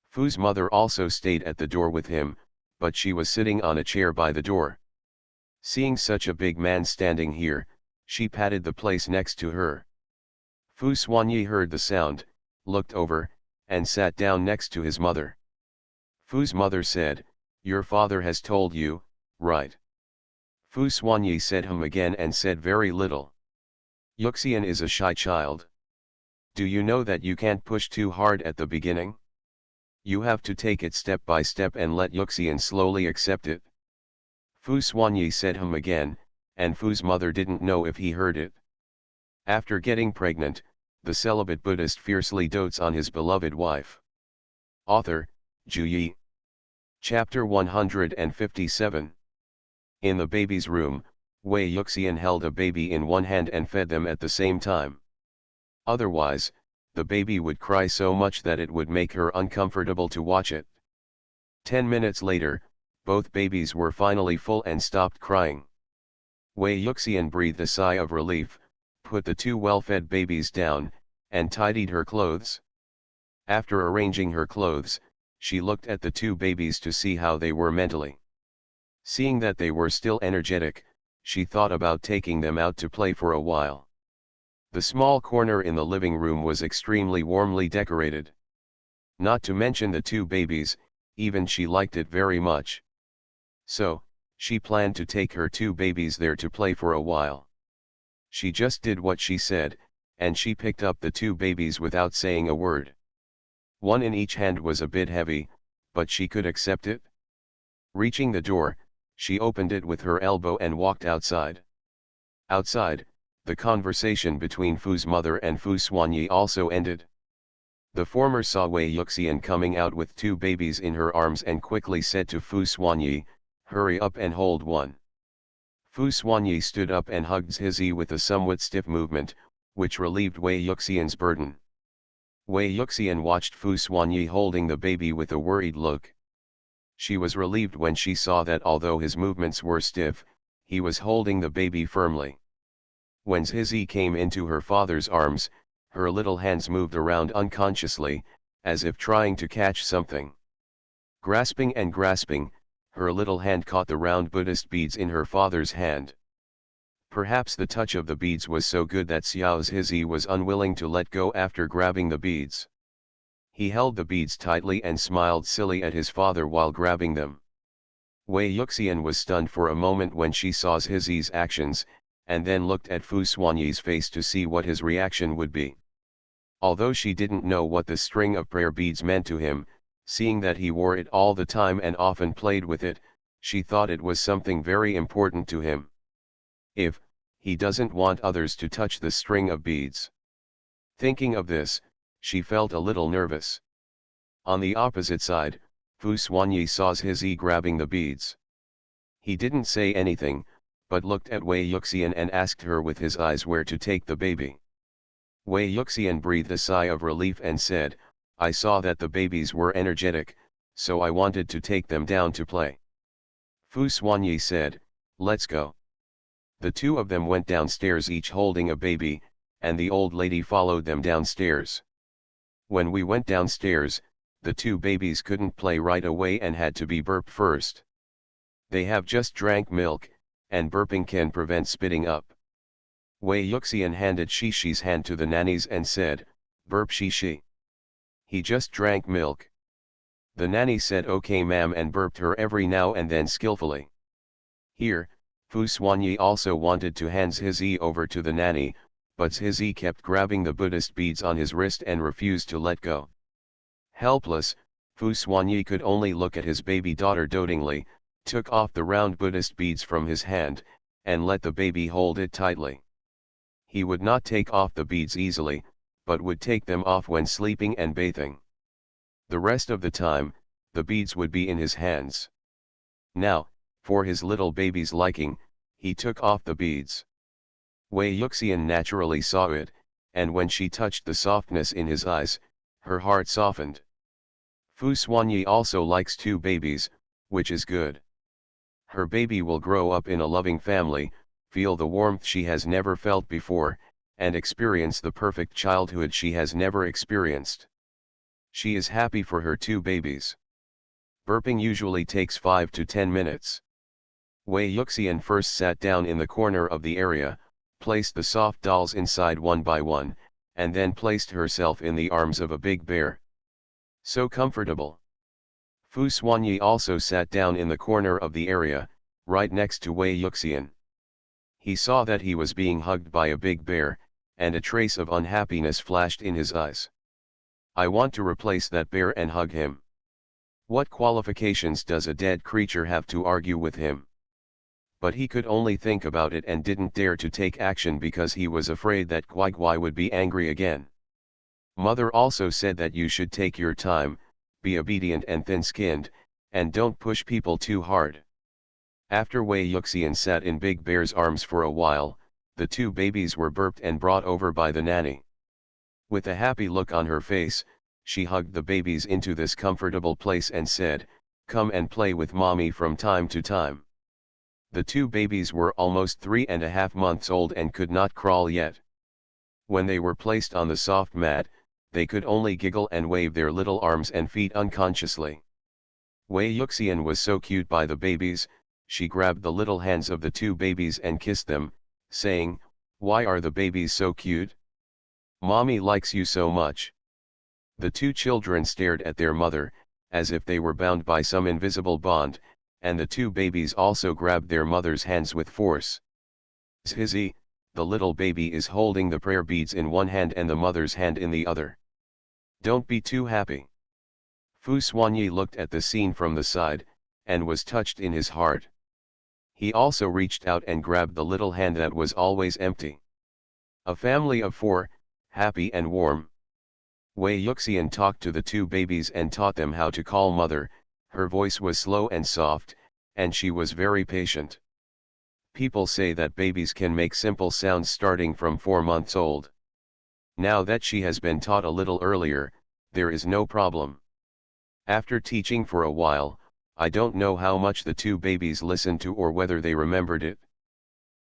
Fu's mother also stayed at the door with him, but she was sitting on a chair by the door. Seeing such a big man standing here, she patted the place next to her. Fu Xuanyi heard the sound, looked over, and sat down next to his mother. Fu's mother said, "Your father has told you, right?" Fu Xuanyi said again and said very little. "Yuxian is a shy child. Do you know that you can't push too hard at the beginning? You have to take it step by step and let Yuxian slowly accept it. Fu Xuanyi said him again, and Fu's mother didn't know if he heard it. After getting pregnant, the celibate Buddhist fiercely dotes on his beloved wife. Author, Zhu Yi. Chapter 157. In the baby's room, Wei Yuxian held a baby in one hand and fed them at the same time. Otherwise, the baby would cry so much that it would make her uncomfortable to watch it. 10 minutes later, both babies were finally full and stopped crying. Wei Yuxian breathed a sigh of relief, put the two well-fed babies down, and tidied her clothes. After arranging her clothes, she looked at the two babies to see how they were mentally. Seeing that they were still energetic, she thought about taking them out to play for a while. The small corner in the living room was extremely warmly decorated. Not to mention the two babies, even she liked it very much. So, she planned to take her two babies there to play for a while. She just did what she said, and she picked up the two babies without saying a word. One in each hand was a bit heavy, but she could accept it. Reaching the door, she opened it with her elbow and walked outside. Outside, the conversation between Fu's mother and Fu Xuanyi also ended. The former saw Wei Yuxian coming out with two babies in her arms and quickly said to Fu Xuanyi, "Hurry up and hold one." Fu Xuanyi stood up and hugged Zizi with a somewhat stiff movement, which relieved Wei Yuxian's burden. Wei Yuxian watched Fu Xuanyi holding the baby with a worried look. She was relieved when she saw that although his movements were stiff, he was holding the baby firmly. When Zizi came into her father's arms, her little hands moved around unconsciously, as if trying to catch something. Grasping and grasping, her little hand caught the round Buddhist beads in her father's hand. Perhaps the touch of the beads was so good that Xiao Zizi was unwilling to let go after grabbing the beads. He held the beads tightly and smiled silly at his father while grabbing them. Wei Yuxian was stunned for a moment when she saw Zizi's actions, and then looked at Fu Xuanyi's face to see what his reaction would be. Although she didn't know what the string of prayer beads meant to him, seeing that he wore it all the time and often played with it, she thought it was something very important to him. If he doesn't want others to touch the string of beads. Thinking of this, she felt a little nervous. On the opposite side, Fu Xuanyi saw Zizi grabbing the beads. He didn't say anything, but looked at Wei Yuxian and asked her with his eyes where to take the baby. Wei Yuxian breathed a sigh of relief and said, "I saw that the babies were energetic, so I wanted to take them down to play." Fu Xuanyi said, "Let's go." The two of them went downstairs each holding a baby, and the old lady followed them downstairs. When we went downstairs, the two babies couldn't play right away and had to be burped first. They have just drank milk, and burping can prevent spitting up. Wei Yuxian handed Shishi's hand to the nannies and said, "Burp Shishi. He just drank milk." The nanny said okay ma'am and burped her every now and then skillfully. Here, Fu Xuanyi also wanted to hand Zizi over to the nanny, but Zizi kept grabbing the Buddhist beads on his wrist and refused to let go. Helpless, Fu Xuanyi could only look at his baby daughter dotingly, took off the round Buddhist beads from his hand, and let the baby hold it tightly. He would not take off the beads easily, but would take them off when sleeping and bathing. The rest of the time, the beads would be in his hands. Now, for his little baby's liking, he took off the beads. Wei Yuxian naturally saw it, and when she touched the softness in his eyes, her heart softened. Fu Xuanyi also likes two babies, which is good. Her baby will grow up in a loving family, feel the warmth she has never felt before, and experience the perfect childhood she has never experienced. She is happy for her two babies. Burping usually takes 5 to 10 minutes. Wei Yuxian first sat down in the corner of the area, placed the soft dolls inside one by one, and then placed herself in the arms of a big bear. So comfortable. Fu Xuanyi also sat down in the corner of the area, right next to Wei Yuxian. He saw that he was being hugged by a big bear, and a trace of unhappiness flashed in his eyes. "I want to replace that bear and hug him." What qualifications does a dead creature have to argue with him? But he could only think about it and didn't dare to take action because he was afraid that Gwai Gwai would be angry again. Mother also said that you should take your time, be obedient and thin-skinned, and don't push people too hard. After Wei Yuxian sat in Big Bear's arms for a while, the two babies were burped and brought over by the nanny. With a happy look on her face, she hugged the babies into this comfortable place and said, "Come and play with mommy from time to time." The two babies were almost 3.5 months old and could not crawl yet. When they were placed on the soft mat, they could only giggle and wave their little arms and feet unconsciously. Wei Yuxian was so cute by the babies, she grabbed the little hands of the two babies and kissed them, saying, "Why are the babies so cute? Mommy likes you so much." The two children stared at their mother, as if they were bound by some invisible bond, and the two babies also grabbed their mother's hands with force. Zhizzy, the little baby is holding the prayer beads in one hand and the mother's hand in the other. Don't be too happy. Fu Xuanyi looked at the scene from the side, and was touched in his heart. He also reached out and grabbed the little hand that was always empty. A family of 4, happy and warm. Wei Yuxian talked to the two babies and taught them how to call mother. Her voice was slow and soft, and she was very patient. People say that babies can make simple sounds starting from 4 months old. Now that she has been taught a little earlier, there is no problem. After teaching for a while, I don't know how much the two babies listened to or whether they remembered it.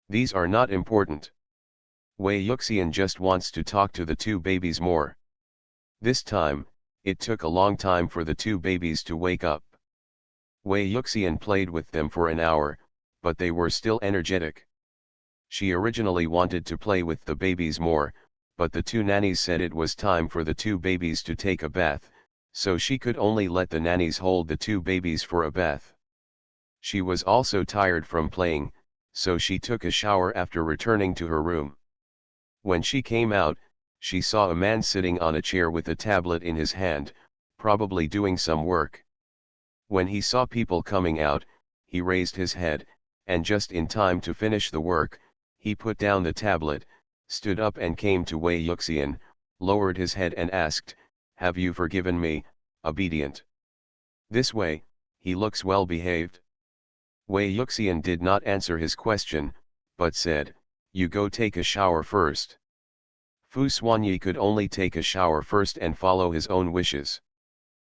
These are not important. Wei Yuxian just wants to talk to the two babies more. This time, it took a long time for the two babies to wake up. Wei Yuxian played with them for an hour, but they were still energetic. She originally wanted to play with the babies more, but the two nannies said it was time for the two babies to take a bath, so she could only let the nannies hold the two babies for a bath. She was also tired from playing, so she took a shower after returning to her room. When she came out, she saw a man sitting on a chair with a tablet in his hand, probably doing some work. When he saw people coming out, he raised his head, and just in time to finish the work, he put down the tablet, stood up and came to Wei Yuxian, lowered his head and asked, "Have you forgiven me, obedient?" This way, he looks well behaved. Wei Yuxian did not answer his question, but said, "You go take a shower first." Fu Xuanyi could only take a shower first and follow his own wishes.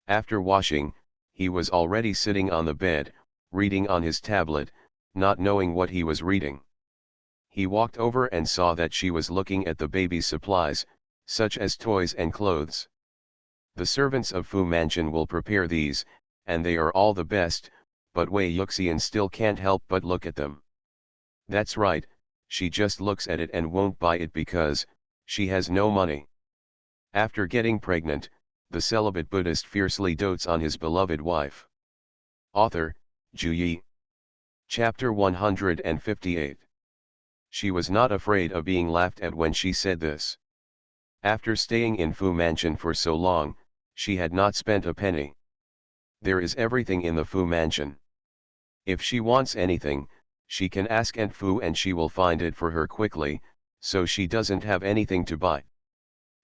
After washing, he was already sitting on the bed, reading on his tablet, not knowing what he was reading. He walked over and saw that she was looking at the baby's supplies, such as toys and clothes. The servants of Fu Mansion will prepare these, and they are all the best, but Wei Yuxian still can't help but look at them. That's right, she just looks at it and won't buy it because she has no money. After getting pregnant, the celibate Buddhist fiercely dotes on his beloved wife. Author, Zhu Yi. Chapter 158. She was not afraid of being laughed at when she said this. After staying in Fu Mansion for so long, she had not spent a penny. There is everything in the Fu Mansion. If she wants anything, she can ask Aunt Fu and she will find it for her quickly, so she doesn't have anything to buy.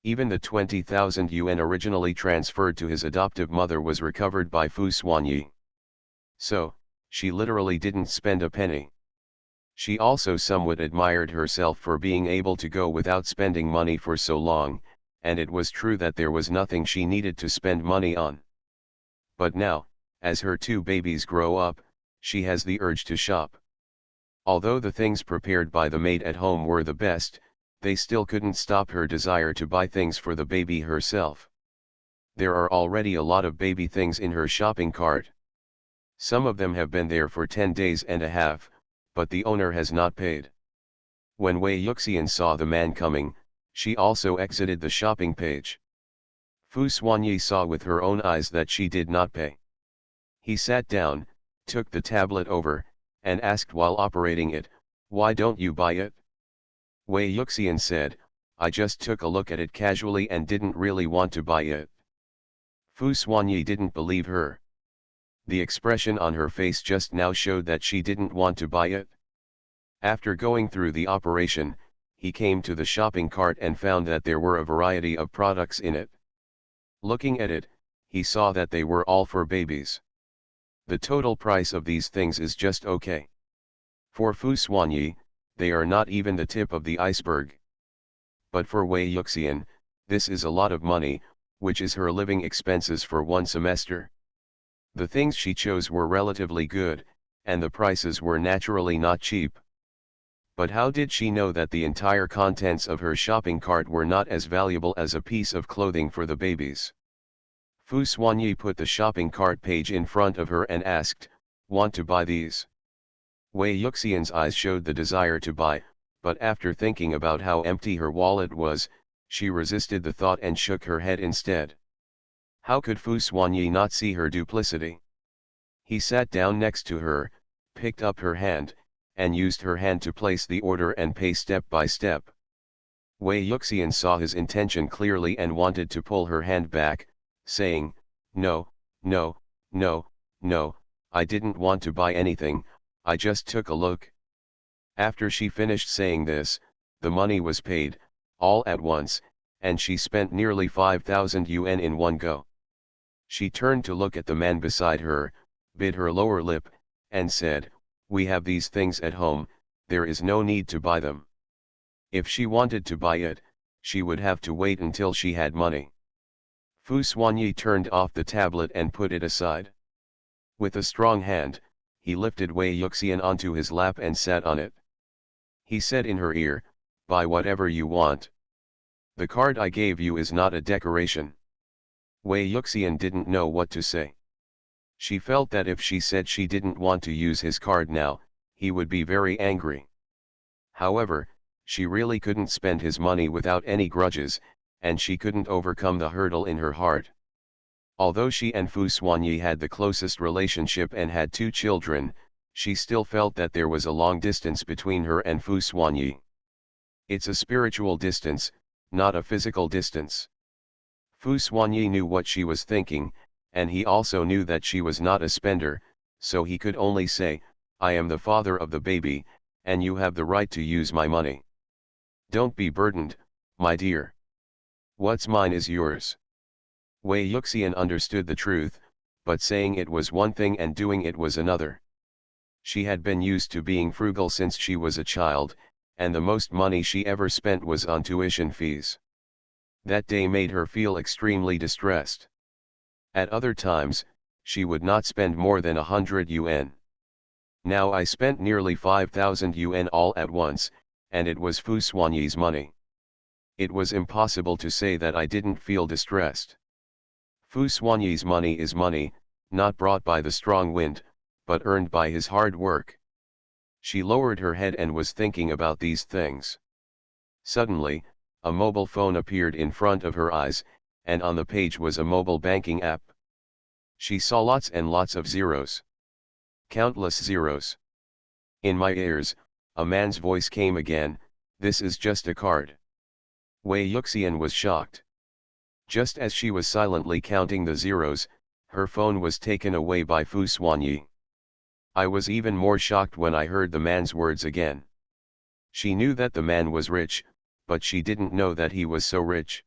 Even the 20,000 yuan originally transferred to his adoptive mother was recovered by Fu Xuanyi. So, she literally didn't spend a penny. She also somewhat admired herself for being able to go without spending money for so long, and it was true that there was nothing she needed to spend money on. But now, as her two babies grow up, she has the urge to shop. Although the things prepared by the maid at home were the best, they still couldn't stop her desire to buy things for the baby herself. There are already a lot of baby things in her shopping cart. Some of them have been there for 10 days and a half, but the owner has not paid. When Wei Yuxian saw the man coming, she also exited the shopping page. Fu Xuanyi saw with her own eyes that she did not pay. He sat down, took the tablet over, and asked while operating it, "Why don't you buy it?" Wei Yuxian said, "I just took a look at it casually and didn't really want to buy it." Fu Xuanyi didn't believe her. The expression on her face just now showed that she didn't want to buy it. After going through the operation, he came to the shopping cart and found that there were a variety of products in it. Looking at it, he saw that they were all for babies. The total price of these things is just okay. For Fu Xuanyi, they are not even the tip of the iceberg. But for Wei Yuxian, this is a lot of money, which is her living expenses for one semester. The things she chose were relatively good, and the prices were naturally not cheap. But how did she know that the entire contents of her shopping cart were not as valuable as a piece of clothing for the babies? Fu Xuanyi put the shopping cart page in front of her and asked, "Want to buy these?" Wei Yuxian's eyes showed the desire to buy, but after thinking about how empty her wallet was, she resisted the thought and shook her head instead. How could Fu Xuanyi not see her duplicity? He sat down next to her, picked up her hand, and used her hand to place the order and pay step by step. Wei Yuxian saw his intention clearly and wanted to pull her hand back, saying, "No, no, no, no, I didn't want to buy anything, I just took a look." After she finished saying this, the money was paid, all at once, and she spent nearly 5,000 yuan in one go. She turned to look at the man beside her, bit her lower lip, and said, "We have these things at home, there is no need to buy them." If she wanted to buy it, she would have to wait until she had money. Fu Xuanyi turned off the tablet and put it aside. With a strong hand, he lifted Wei Yuxian onto his lap and sat on it. He said in her ear, "Buy whatever you want. The card I gave you is not a decoration." Wei Yuxian didn't know what to say. She felt that if she said she didn't want to use his card now, he would be very angry. However, she really couldn't spend his money without any grudges, and she couldn't overcome the hurdle in her heart. Although she and Fu Xuanyi had the closest relationship and had 2 children, she still felt that there was a long distance between her and Fu Xuanyi. It's a spiritual distance, not a physical distance. Fu Xuanyi knew what she was thinking, and he also knew that she was not a spender, so he could only say, "I am the father of the baby, and you have the right to use my money. Don't be burdened, my dear. What's mine is yours." Wei Yuxian understood the truth, but saying it was one thing and doing it was another. She had been used to being frugal since she was a child, and the most money she ever spent was on tuition fees. That day made her feel extremely distressed. At other times, she would not spend more than 100 yuan. Now I spent nearly 5,000 yuan all at once, and it was Fu Xuanyi's money. It was impossible to say that I didn't feel distressed. Fu Xuanyi's money is money, not brought by the strong wind, but earned by his hard work. She lowered her head and was thinking about these things. Suddenly, a mobile phone appeared in front of her eyes, and on the page was a mobile banking app. She saw lots and lots of zeros. Countless zeros. In my ears, a man's voice came again, "This is just a card." Wei Yuxian was shocked. Just as she was silently counting the zeros, her phone was taken away by Fu Xuanyi. I was even more shocked when I heard the man's words again. She knew that the man was rich, but she didn't know that he was so rich.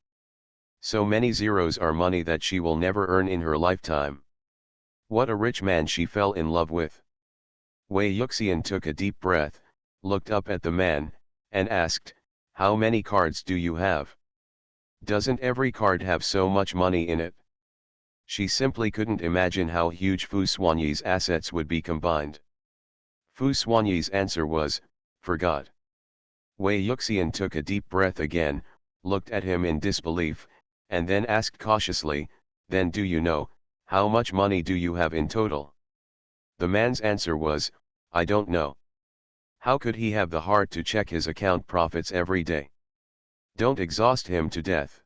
So many zeros are money that she will never earn in her lifetime. What a rich man she fell in love with. Wei Yuxian took a deep breath, looked up at the man, and asked, "How many cards do you have? Doesn't every card have so much money in it?" She simply couldn't imagine how huge Fu Xuanyi's assets would be combined. Fu Xuanyi's answer was, "Forgot." Wei Yuxian took a deep breath again, looked at him in disbelief, and then asked cautiously, "Then do you know, how much money do you have in total?" The man's answer was, "I don't know." How could he have the heart to check his account profits every day? Don't exhaust him to death.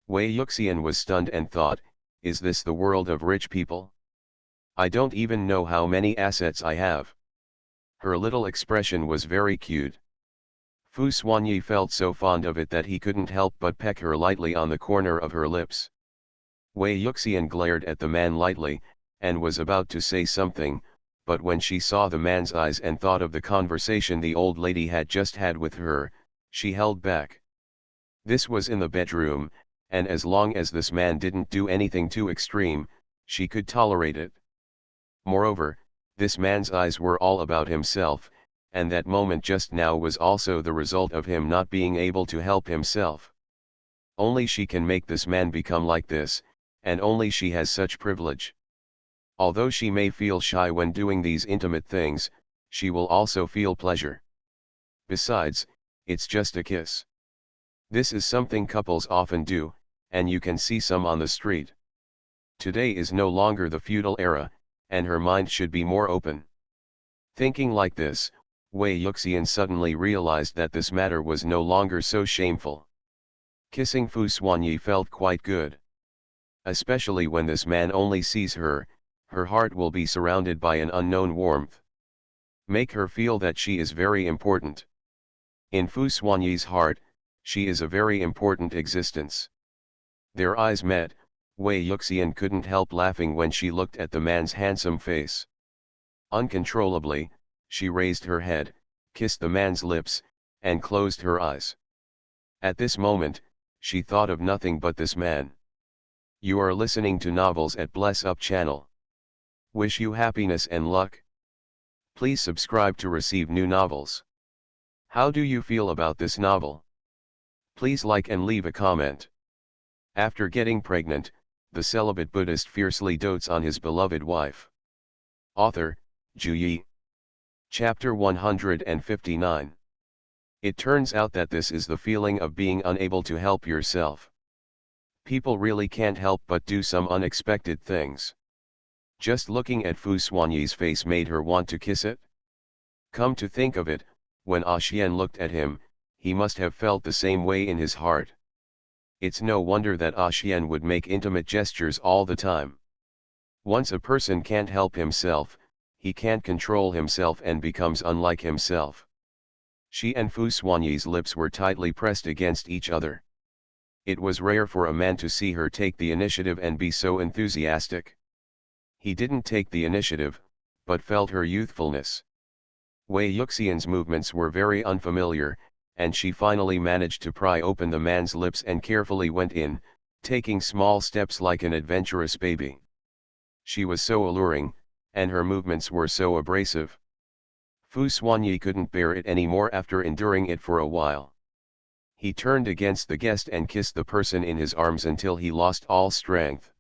Wei Yuxian was stunned and thought, is this the world of rich people? I don't even know how many assets I have. Her little expression was very cute. Fu Xuanyi felt so fond of it that he couldn't help but peck her lightly on the corner of her lips. Wei Yuxian glared at the man lightly, and was about to say something, but when she saw the man's eyes and thought of the conversation the old lady had just had with her, she held back. This was in the bedroom, and as long as this man didn't do anything too extreme, she could tolerate it. Moreover, this man's eyes were all about himself, and that moment just now was also the result of him not being able to help himself. Only she can make this man become like this, and only she has such privilege. Although she may feel shy when doing these intimate things, she will also feel pleasure. Besides, it's just a kiss. This is something couples often do, and you can see some on the street. Today is no longer the feudal era, and her mind should be more open. Thinking like this, Wei Yuxian suddenly realized that this matter was no longer so shameful. Kissing Fu Xuanyi felt quite good. Especially when this man only sees her, her heart will be surrounded by an unknown warmth. Make her feel that she is very important. In Fu Xuanyi's heart, she is a very important existence. Their eyes met. Wei Yuxian couldn't help laughing when she looked at the man's handsome face. Uncontrollably, she raised her head, kissed the man's lips, and closed her eyes. At this moment, she thought of nothing but this man. You are listening to Novels at Bless Up channel. Wish you happiness and luck. Please subscribe to receive new novels. How do you feel about this novel? Please like and leave a comment. After getting pregnant, the celibate Buddhist fiercely dotes on his beloved wife. Author, Zhu Yi. Chapter 159. It turns out that this is the feeling of being unable to help yourself. People really can't help but do some unexpected things. Just looking at Fu Xuanyi's face made her want to kiss it. Come to think of it, when Xian looked at him, he must have felt the same way in his heart. It's no wonder that Xian would make intimate gestures all the time. Once a person can't help himself, he can't control himself and becomes unlike himself. She and Fu Xuanyi's lips were tightly pressed against each other. It was rare for a man to see her take the initiative and be so enthusiastic. He didn't take the initiative, but felt her youthfulness. Wei Yuxian's movements were very unfamiliar, and she finally managed to pry open the man's lips and carefully went in, taking small steps like an adventurous baby. She was so alluring, and her movements were so abrasive. Fu Xuanyi couldn't bear it anymore after enduring it for a while. He turned against the guest and kissed the person in his arms until he lost all strength.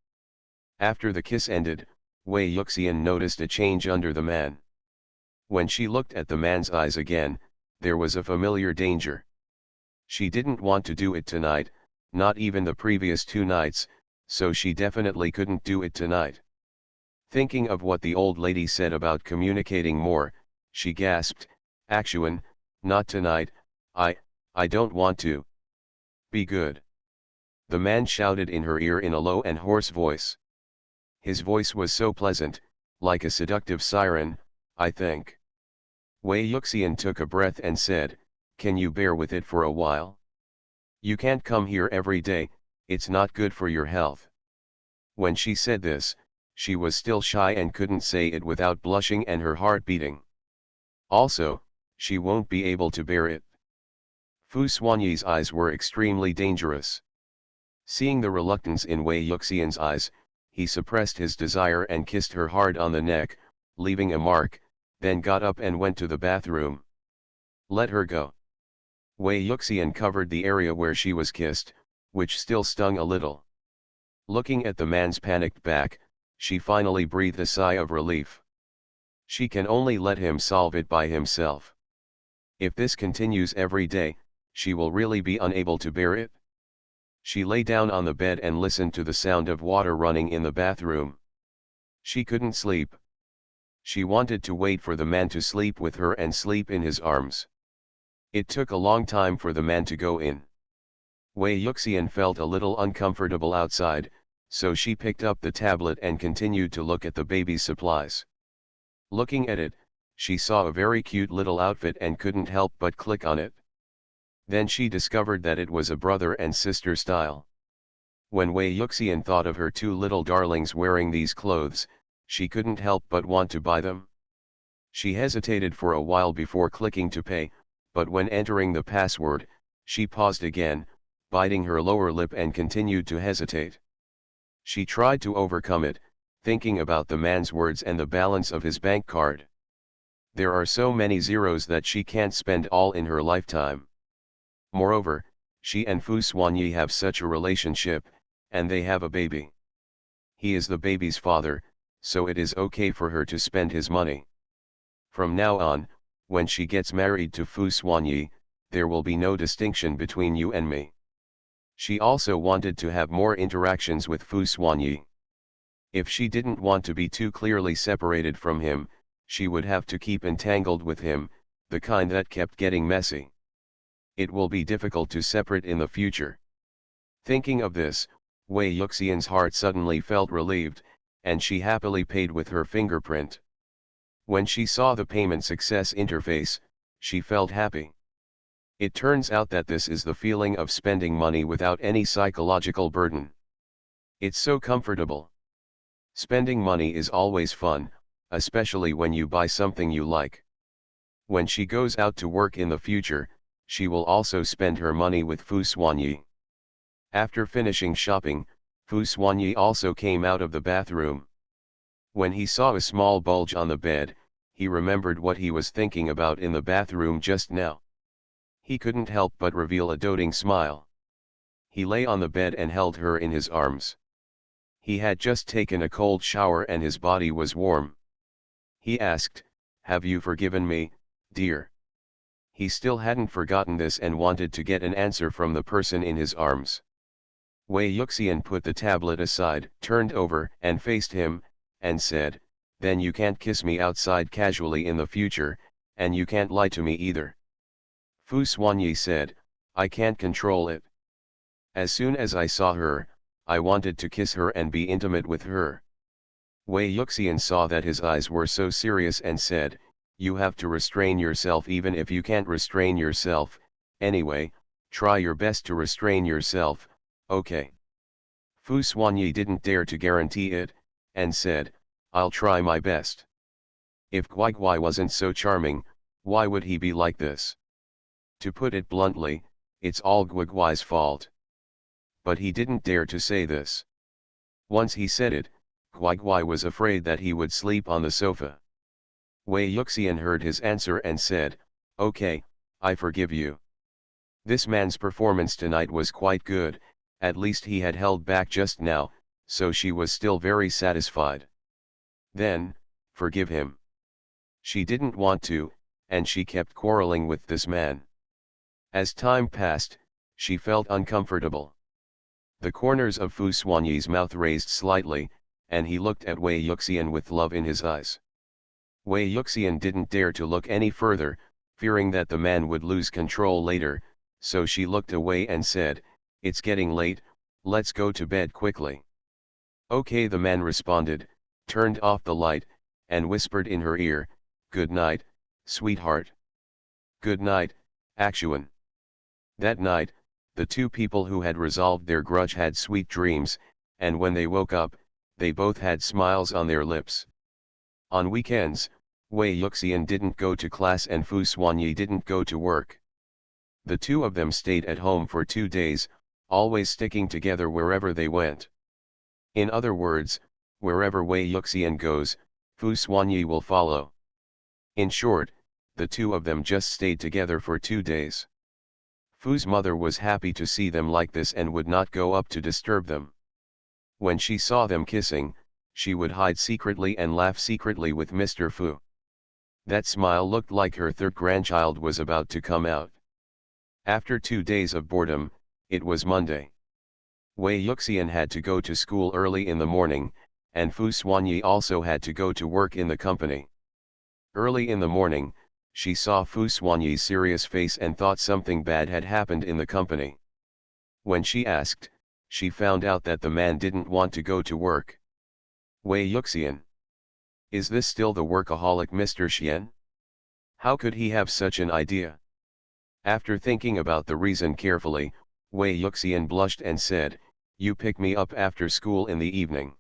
After the kiss ended, Wei Yuxian noticed a change under the man. When she looked at the man's eyes again, there was a familiar danger. She didn't want to do it tonight, not even the previous 2 nights, so she definitely couldn't do it tonight. Thinking of what the old lady said about communicating more, she gasped, "Actuan, not tonight, I don't want to." "Be good." The man shouted in her ear in a low and hoarse voice. His voice was so pleasant, like a seductive siren, I think. Wei Yuxian took a breath and said, "Can you bear with it for a while? You can't come here every day, it's not good for your health." When she said this, she was still shy and couldn't say it without blushing and her heart beating. Also, she won't be able to bear it. Fu Xuanyi's eyes were extremely dangerous. Seeing the reluctance in Wei Yuxian's eyes, he suppressed his desire and kissed her hard on the neck, leaving a mark, then got up and went to the bathroom. "Let her go." Wei Yuxian covered the area where she was kissed, which still stung a little. Looking at the man's panicked back, she finally breathed a sigh of relief. She can only let him solve it by himself. If this continues every day, she will really be unable to bear it. She lay down on the bed and listened to the sound of water running in the bathroom. She couldn't sleep. She wanted to wait for the man to sleep with her and sleep in his arms. It took a long time for the man to go in. Wei Yuxian felt a little uncomfortable outside, so she picked up the tablet and continued to look at the baby's supplies. Looking at it, she saw a very cute little outfit and couldn't help but click on it. Then she discovered that it was a brother and sister style. When Wei Yuxian thought of her 2 little darlings wearing these clothes, She couldn't help but want to buy them. She hesitated for a while before clicking to pay, but when entering the password, she paused again, biting her lower lip and continued to hesitate. She tried to overcome it, thinking about the man's words and the balance of his bank card. There are so many zeros that she can't spend all in her lifetime. Moreover, she and Fu Xuanyi have such a relationship, and they have a baby. He is the baby's father, so it is okay for her to spend his money. From now on, when she gets married to Fu Xuanyi, there will be no distinction between you and me. She also wanted to have more interactions with Fu Xuanyi. If she didn't want to be too clearly separated from him, she would have to keep entangled with him, the kind that kept getting messy. It will be difficult to separate in the future. Thinking of this, Wei Yuxian's heart suddenly felt relieved, and she happily paid with her fingerprint. When she saw the payment success interface, she felt happy. It turns out that this is the feeling of spending money without any psychological burden. It's so comfortable. Spending money is always fun, especially when you buy something you like. When she goes out to work in the future, she will also spend her money with Fu Xuanyi. After finishing shopping, Fu Xuanyi also came out of the bathroom. When he saw a small bulge on the bed, he remembered what he was thinking about in the bathroom just now. He couldn't help but reveal a doting smile. He lay on the bed and held her in his arms. He had just taken a cold shower and his body was warm. He asked, "Have you forgiven me, dear?" He still hadn't forgotten this and wanted to get an answer from the person in his arms. Wei Yuxian put the tablet aside, turned over and faced him, and said, "Then you can't kiss me outside casually in the future, and you can't lie to me either." Fu Xuanyi said, "I can't control it. As soon as I saw her, I wanted to kiss her and be intimate with her." Wei Yuxian saw that his eyes were so serious and said, "You have to restrain yourself even if you can't restrain yourself, anyway, try your best to restrain yourself, okay?" Fu Xuanyi didn't dare to guarantee it, and said, "I'll try my best." If Guiguai wasn't so charming, why would he be like this? To put it bluntly, it's all Guiguai's fault. But he didn't dare to say this. Once he said it, Guiguai was afraid that he would sleep on the sofa. Wei Yuxian heard his answer and said, "Okay, I forgive you." This man's performance tonight was quite good, at least he had held back just now, so she was still very satisfied. Then, forgive him. She didn't want to, and she kept quarreling with this man. As time passed, she felt uncomfortable. The corners of Fu Xuanyi's mouth raised slightly, and he looked at Wei Yuxian with love in his eyes. Wei Yuxian didn't dare to look any further, fearing that the man would lose control later, so she looked away and said, "It's getting late, let's go to bed quickly." "Okay," the man responded, turned off the light, and whispered in her ear, "Good night, sweetheart." "Good night, Axuan." That night, the two people who had resolved their grudge had sweet dreams, and when they woke up, they both had smiles on their lips. On weekends, Wei Yuxian didn't go to class and Fu Xuanyi didn't go to work. The two of them stayed at home for 2 days, always sticking together wherever they went. In other words, wherever Wei Yuxian goes, Fu Xuanyi will follow. In short, the two of them just stayed together for 2 days. Fu's mother was happy to see them like this and would not go up to disturb them. When she saw them kissing, she would hide secretly and laugh secretly with Mr. Fu. That smile looked like her third grandchild was about to come out. After 2 days of boredom, it was Monday. Wei Yuxian had to go to school early in the morning, and Fu Xuanyi also had to go to work in the company. Early in the morning, she saw Fu Xuanyi's serious face and thought something bad had happened in the company. When she asked, she found out that the man didn't want to go to work. "Wei Yuxian. Is this still the workaholic Mr. Xian? How could he have such an idea?" After thinking about the reason carefully, Wei Yuxian blushed and said, "You pick me up after school in the evening."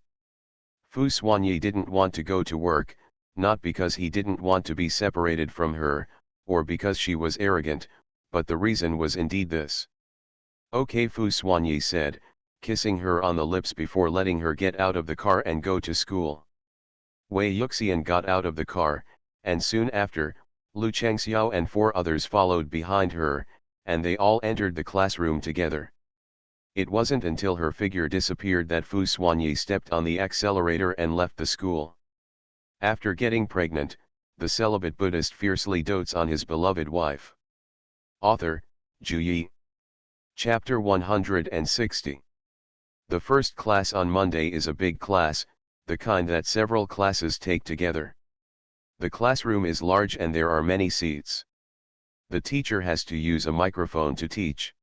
Fu Xuanyi didn't want to go to work, not because he didn't want to be separated from her, or because she was arrogant, but the reason was indeed this. Okay, Fu Xuanyi said, kissing her on the lips before letting her get out of the car and go to school. Wei Yuxian got out of the car, and soon after, Lu Changxiao and 4 others followed behind her, and they all entered the classroom together. It wasn't until her figure disappeared that Fu Xuanyi stepped on the accelerator and left the school. After getting pregnant, the celibate Buddhist fiercely dotes on his beloved wife. Author, Zhu Yi. Chapter 160. The first class on Monday is a big class, the kind that several classes take together. The classroom is large and there are many seats. The teacher has to use a microphone to teach.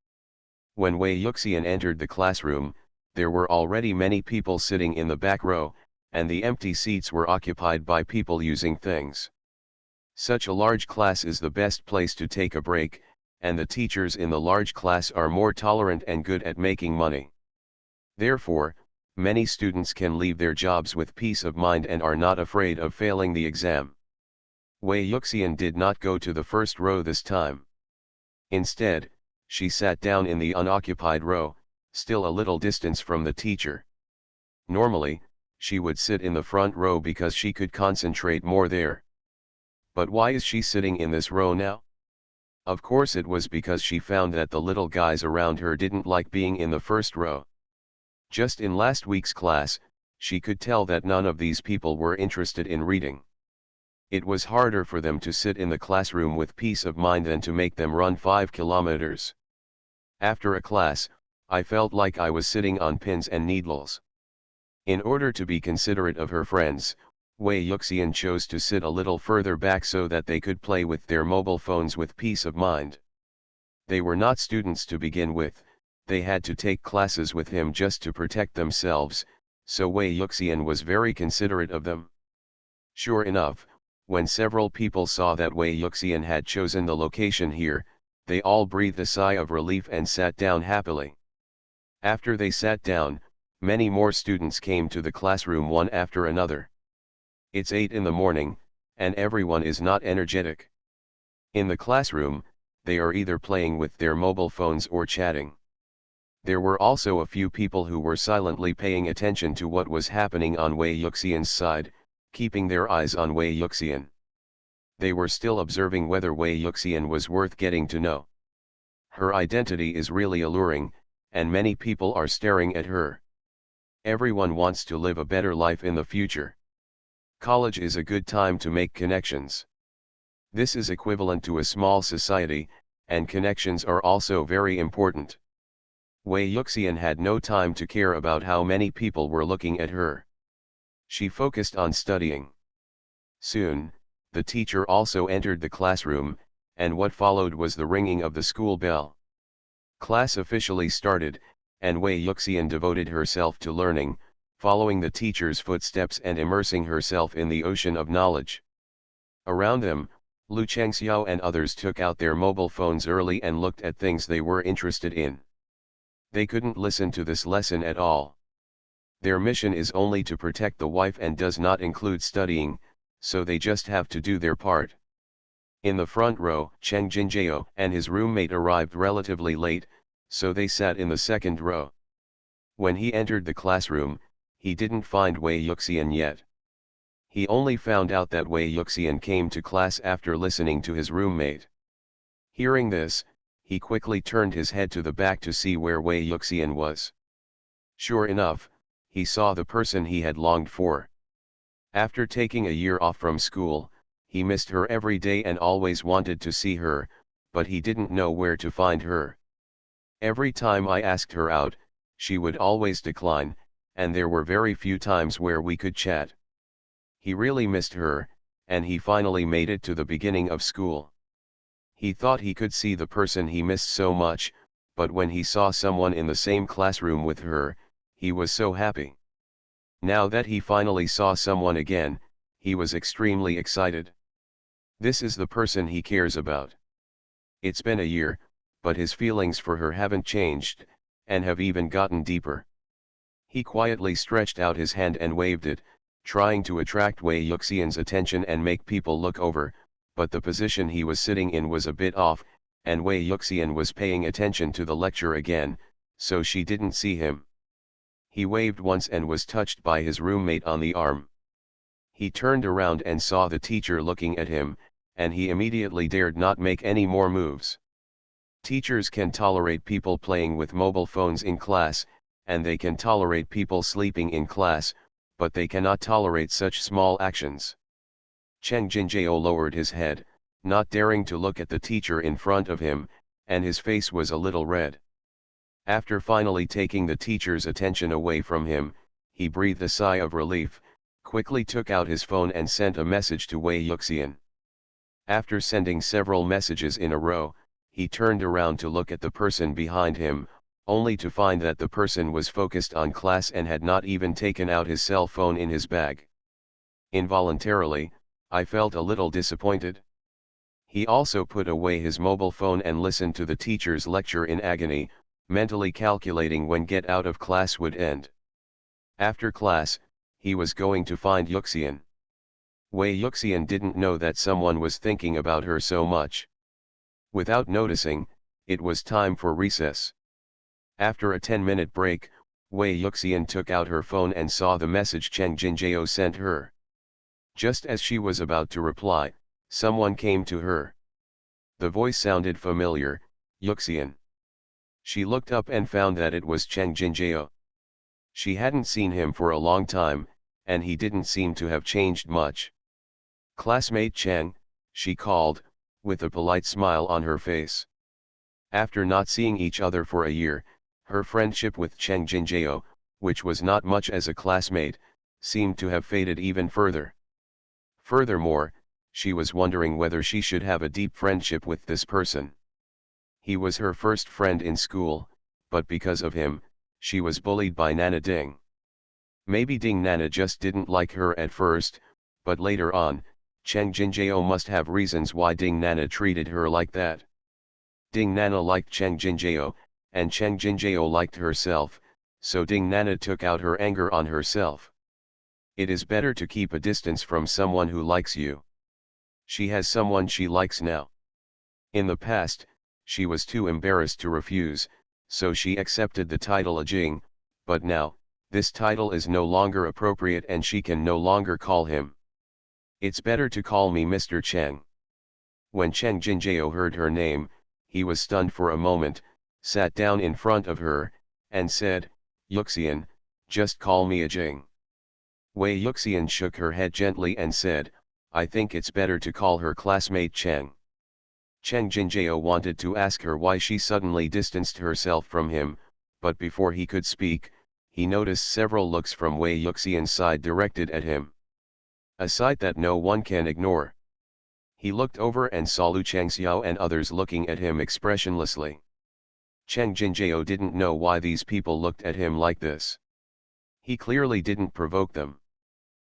When Wei Yuxian entered the classroom, there were already many people sitting in the back row, and the empty seats were occupied by people using things. Such a large class is the best place to take a break, and the teachers in the large class are more tolerant and good at making money. Therefore, many students can leave their jobs with peace of mind and are not afraid of failing the exam. Wei Yuxian did not go to the first row this time. Instead, she sat down in the unoccupied row, still a little distance from the teacher. Normally, she would sit in the front row because she could concentrate more there. But why is she sitting in this row now? Of course it was because she found that the little guys around her didn't like being in the first row. Just in last week's class, she could tell that none of these people were interested in reading. It was harder for them to sit in the classroom with peace of mind than to make them run 5 kilometers. After a class, I felt like I was sitting on pins and needles. In order to be considerate of her friends, Wei Yuxian chose to sit a little further back so that they could play with their mobile phones with peace of mind. They were not students to begin with, they had to take classes with him just to protect themselves, so Wei Yuxian was very considerate of them. Sure enough, when several people saw that Wei Yuxian had chosen the location here, they all breathed a sigh of relief and sat down happily. After they sat down, many more students came to the classroom one after another. It's 8 in the morning, and everyone is not energetic. In the classroom, they are either playing with their mobile phones or chatting. There were also a few people who were silently paying attention to what was happening on Wei Yuxian's side, keeping their eyes on Wei Yuxian. They were still observing whether Wei Yuxian was worth getting to know. Her identity is really alluring, and many people are staring at her. Everyone wants to live a better life in the future. College is a good time to make connections. This is equivalent to a small society, and connections are also very important. Wei Yuxian had no time to care about how many people were looking at her. She focused on studying. Soon, the teacher also entered the classroom, and what followed was the ringing of the school bell. Class officially started, and Wei Yuxian devoted herself to learning, following the teacher's footsteps and immersing herself in the ocean of knowledge. Around them, Lu Changxiao and others took out their mobile phones early and looked at things they were interested in. They couldn't listen to this lesson at all. Their mission is only to protect the wife and does not include studying, so they just have to do their part. In the front row, Cheng Jinjiao and his roommate arrived relatively late, so they sat in the second row. When he entered the classroom, he didn't find Wei Yuxian yet. He only found out that Wei Yuxian came to class after listening to his roommate. Hearing this, he quickly turned his head to the back to see where Wei Yuxian was. Sure enough, he saw the person he had longed for. After taking a year off from school, he missed her every day and always wanted to see her, but he didn't know where to find her. Every time I asked her out, she would always decline, and there were very few times where we could chat. He really missed her, and he finally made it to the beginning of school. He thought he could see the person he missed so much, but when he saw someone in the same classroom with her, he was so happy. Now that he finally saw someone again, he was extremely excited. This is the person he cares about. It's been a year, but his feelings for her haven't changed, and have even gotten deeper. He quietly stretched out his hand and waved it, trying to attract Wei Yuxian's attention and make people look over, but the position he was sitting in was a bit off, and Wei Yuxian was paying attention to the lecture again, so she didn't see him. He waved once and was touched by his roommate on the arm. He turned around and saw the teacher looking at him, and he immediately dared not make any more moves. Teachers can tolerate people playing with mobile phones in class, and they can tolerate people sleeping in class, but they cannot tolerate such small actions. Cheng Jinjiao lowered his head, not daring to look at the teacher in front of him, and his face was a little red. After finally taking the teacher's attention away from him, he breathed a sigh of relief, quickly took out his phone and sent a message to Wei Yuxian. After sending several messages in a row, he turned around to look at the person behind him, only to find that the person was focused on class and had not even taken out his cell phone in his bag. Involuntarily, I felt a little disappointed. He also put away his mobile phone and listened to the teacher's lecture in agony, mentally calculating when get out of class would end. After class, he was going to find Yuxian. Wei Yuxian didn't know that someone was thinking about her so much. Without noticing, it was time for recess. After a 10-minute break, Wei Yuxian took out her phone and saw the message Cheng Jinjiao sent her. Just as she was about to reply, someone came to her. The voice sounded familiar, Yuxian. She looked up and found that it was Cheng Jinjiao. She hadn't seen him for a long time, and he didn't seem to have changed much. "Classmate Cheng," she called, with a polite smile on her face. After not seeing each other for a year, her friendship with Cheng Jinjiao, which was not much as a classmate, seemed to have faded even further. Furthermore, she was wondering whether she should have a deep friendship with this person. He was her first friend in school, but because of him, she was bullied by Nana Ding. Maybe Ding Nana just didn't like her at first, but later on, Cheng Jinjiao must have reasons why Ding Nana treated her like that. Ding Nana liked Cheng Jinjiao, and Cheng Jinjiao liked herself, so Ding Nana took out her anger on herself. It is better to keep a distance from someone who likes you. She has someone she likes now. In the past, she was too embarrassed to refuse, so she accepted the title Ajing, but now, this title is no longer appropriate and she can no longer call him. "It's better to call me Mr. Cheng." When Cheng Jinjiao heard her name, he was stunned for a moment, sat down in front of her, and said, "Yuxian, just call me Ajing." Wei Yuxian shook her head gently and said, "I think it's better to call her classmate Cheng." Cheng Jinjiao wanted to ask her why she suddenly distanced herself from him, but before he could speak, he noticed several looks from Wei Yuxian's side directed at him. A sight that no one can ignore. He looked over and saw Lu Changxiao and others looking at him expressionlessly. Cheng Jinjiao didn't know why these people looked at him like this. He clearly didn't provoke them.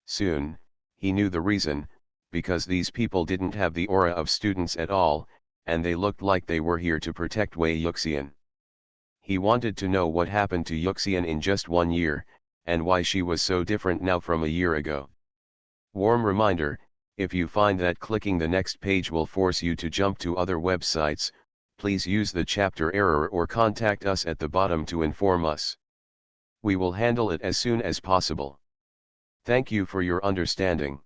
Soon, he knew the reason, because these people didn't have the aura of students at all, and they looked like they were here to protect Wei Yuxian. He wanted to know what happened to Yuxian in just 1 year, and why she was so different now from a year ago. Warm reminder, if you find that clicking the next page will force you to jump to other websites, please use the chapter error or contact us at the bottom to inform us. We will handle it as soon as possible. Thank you for your understanding.